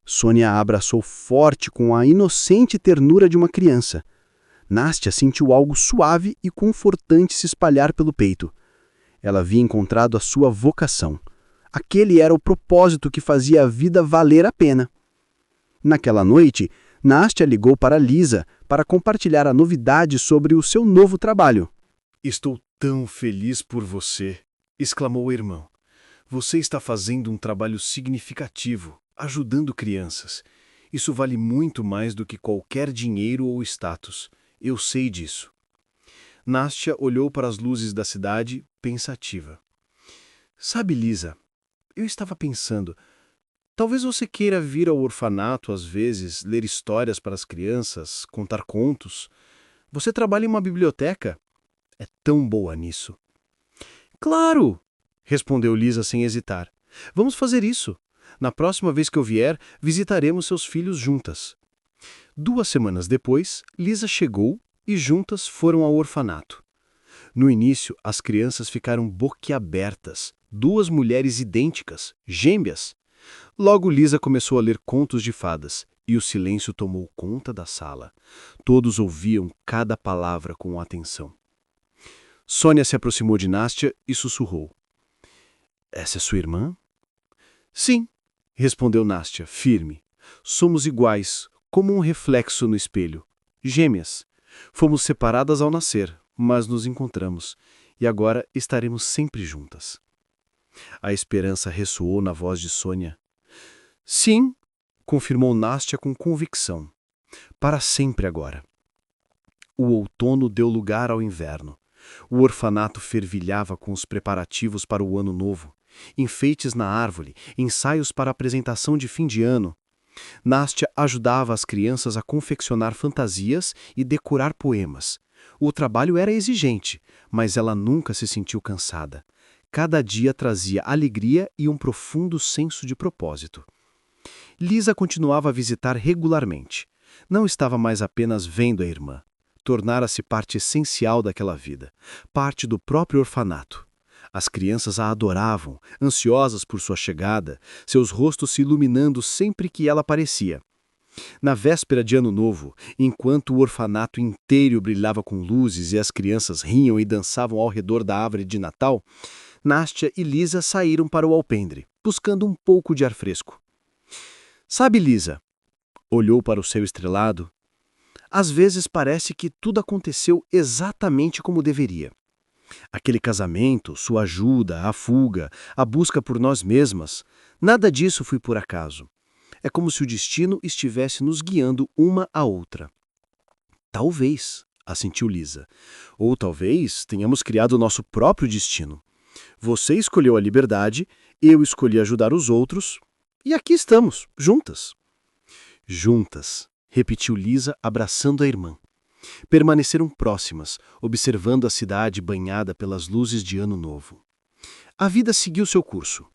Speaker 5: Sônia a abraçou forte com a inocente ternura de uma criança. Nastya sentiu algo suave e confortante se espalhar pelo peito. Ela havia encontrado a sua vocação. Aquele era o propósito que fazia a vida valer a pena. Naquela noite, Nastya ligou para Lisa para compartilhar a novidade sobre o seu novo trabalho.
Speaker 6: Estou tão feliz por você, exclamou o irmão. Você está fazendo um trabalho significativo, ajudando crianças. Isso vale muito mais do que qualquer dinheiro ou status. Eu sei disso. Nastya olhou para as luzes da cidade, pensativa. Sabe, Lisa, eu estava pensando, talvez você queira vir ao orfanato às vezes, ler histórias para as crianças, contar contos. Você trabalha em uma biblioteca? É tão boa nisso. Claro! Respondeu Lisa sem hesitar. Vamos fazer isso. Na próxima vez que eu vier, visitaremos seus filhos juntas. 2 semanas depois, Lisa chegou e juntas foram ao orfanato. No início, as crianças ficaram boquiabertas. 2 mulheres idênticas, gêmeas. Logo Lisa começou a ler contos de fadas e o silêncio tomou conta da sala. Todos ouviam cada palavra com atenção. Sônia se aproximou de Nastya e sussurrou. Essa é sua irmã? Sim, respondeu Nastya, firme. Somos iguais, como um reflexo no espelho. Gêmeas. Fomos separadas ao nascer, mas nos encontramos. E agora estaremos sempre juntas. A esperança ressoou na voz de Sônia. Sim, confirmou Nastya com convicção. Para sempre agora. O outono deu lugar ao inverno. O orfanato fervilhava com os preparativos para o ano novo. Enfeites na árvore, ensaios para a apresentação de fim de ano.
Speaker 3: Nastya ajudava as crianças a confeccionar fantasias e decorar poemas. O trabalho era exigente, mas ela nunca se sentiu cansada. Cada dia trazia alegria e um profundo senso de propósito. Lisa continuava a visitar regularmente. Não estava mais apenas vendo a irmã. Tornara-se parte essencial daquela vida, parte do próprio orfanato. As crianças a adoravam, ansiosas por sua chegada, seus rostos se iluminando sempre que ela aparecia. Na véspera de Ano Novo, enquanto o orfanato inteiro brilhava com luzes e as crianças riam e dançavam ao redor da árvore de Natal, Nastya e Lisa saíram para o alpendre, buscando um pouco de ar fresco. Sabe, Lisa? Olhou para o céu estrelado. Às vezes parece que tudo aconteceu exatamente como deveria. Aquele casamento, sua ajuda, a fuga, a busca por nós mesmas, nada disso foi por acaso. É como se o destino estivesse nos guiando uma à outra. Talvez, assentiu Lisa. Ou talvez tenhamos criado o nosso próprio destino. Você escolheu a liberdade, eu escolhi ajudar os outros, e aqui estamos, juntas. Juntas, repetiu Lisa, abraçando a irmã. Permaneceram próximas, observando a cidade banhada pelas luzes de Ano Novo. A vida seguiu seu curso.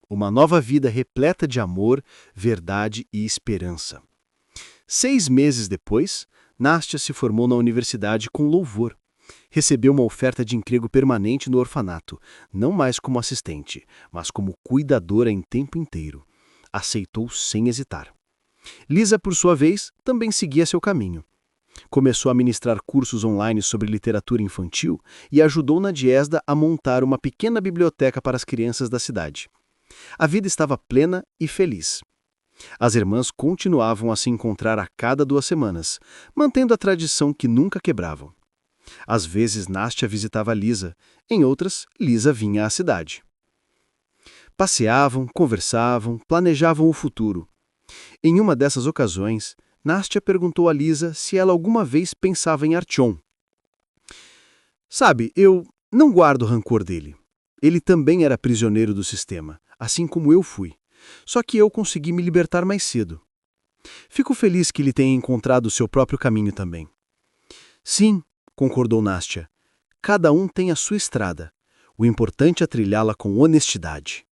Speaker 3: Uma nova vida repleta de amor, verdade e esperança. 6 meses depois, Nastya se formou na universidade com louvor. Recebeu uma oferta de emprego permanente no orfanato, não mais como assistente, mas como cuidadora em tempo inteiro. Aceitou sem hesitar. Lisa, por sua vez, também seguia seu caminho. Começou a ministrar cursos online sobre literatura infantil e ajudou na Diesda a montar uma pequena biblioteca para as crianças da cidade. A vida estava plena e feliz. As irmãs continuavam a se encontrar a cada 2 semanas, mantendo a tradição que nunca quebravam. Às vezes Nastya visitava Lisa, em outras, Lisa vinha à cidade. Passeavam, conversavam, planejavam o futuro. Em uma dessas ocasiões, Nastya perguntou a Lisa se ela alguma vez pensava em Artyom. Sabe, eu não guardo rancor dele. Ele também era prisioneiro do sistema, assim como eu fui. Só que eu consegui me libertar mais cedo. Fico feliz que ele tenha encontrado o seu próprio caminho também. Sim, concordou Nastya. Cada um tem a sua estrada. O importante é trilhá-la com honestidade.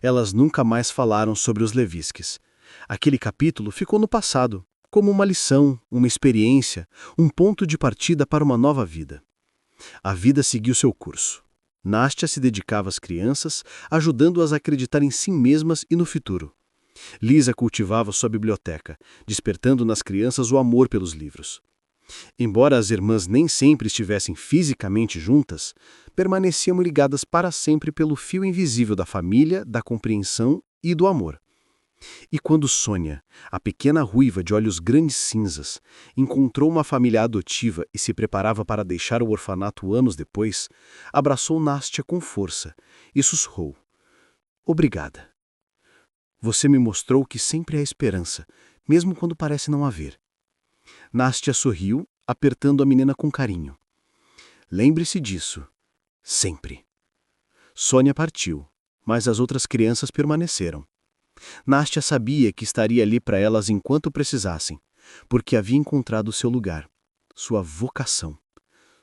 Speaker 3: Elas nunca mais falaram sobre os Leviskis. Aquele capítulo ficou no passado, como uma lição, uma experiência, um ponto de partida para uma nova vida. A vida seguiu seu curso. Nastya se dedicava às crianças, ajudando-as a acreditar em si mesmas e no futuro. Lisa cultivava sua biblioteca, despertando nas crianças o amor pelos livros. Embora as irmãs nem sempre estivessem fisicamente juntas, permaneciam ligadas para sempre pelo fio invisível da família, da compreensão e do amor. E quando Sônia, a pequena ruiva de olhos grandes cinzas, encontrou uma família adotiva e se preparava para deixar o orfanato anos depois, abraçou Nastya com força e sussurrou: "Obrigada. Você me mostrou que sempre há esperança, mesmo quando parece não haver." Nastya sorriu, apertando a menina com carinho. "Lembre-se disso. Sempre." Sônia partiu, mas as outras crianças permaneceram. Nastya sabia que estaria ali para elas enquanto precisassem, porque havia encontrado seu lugar, sua vocação,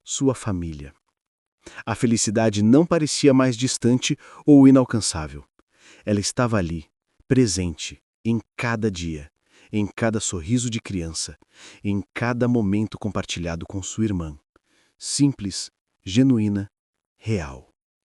Speaker 3: sua família. A felicidade não parecia mais distante ou inalcançável. Ela estava ali, presente, em cada dia, em cada sorriso de criança, em cada momento compartilhado com sua irmã. Simples, genuína, real.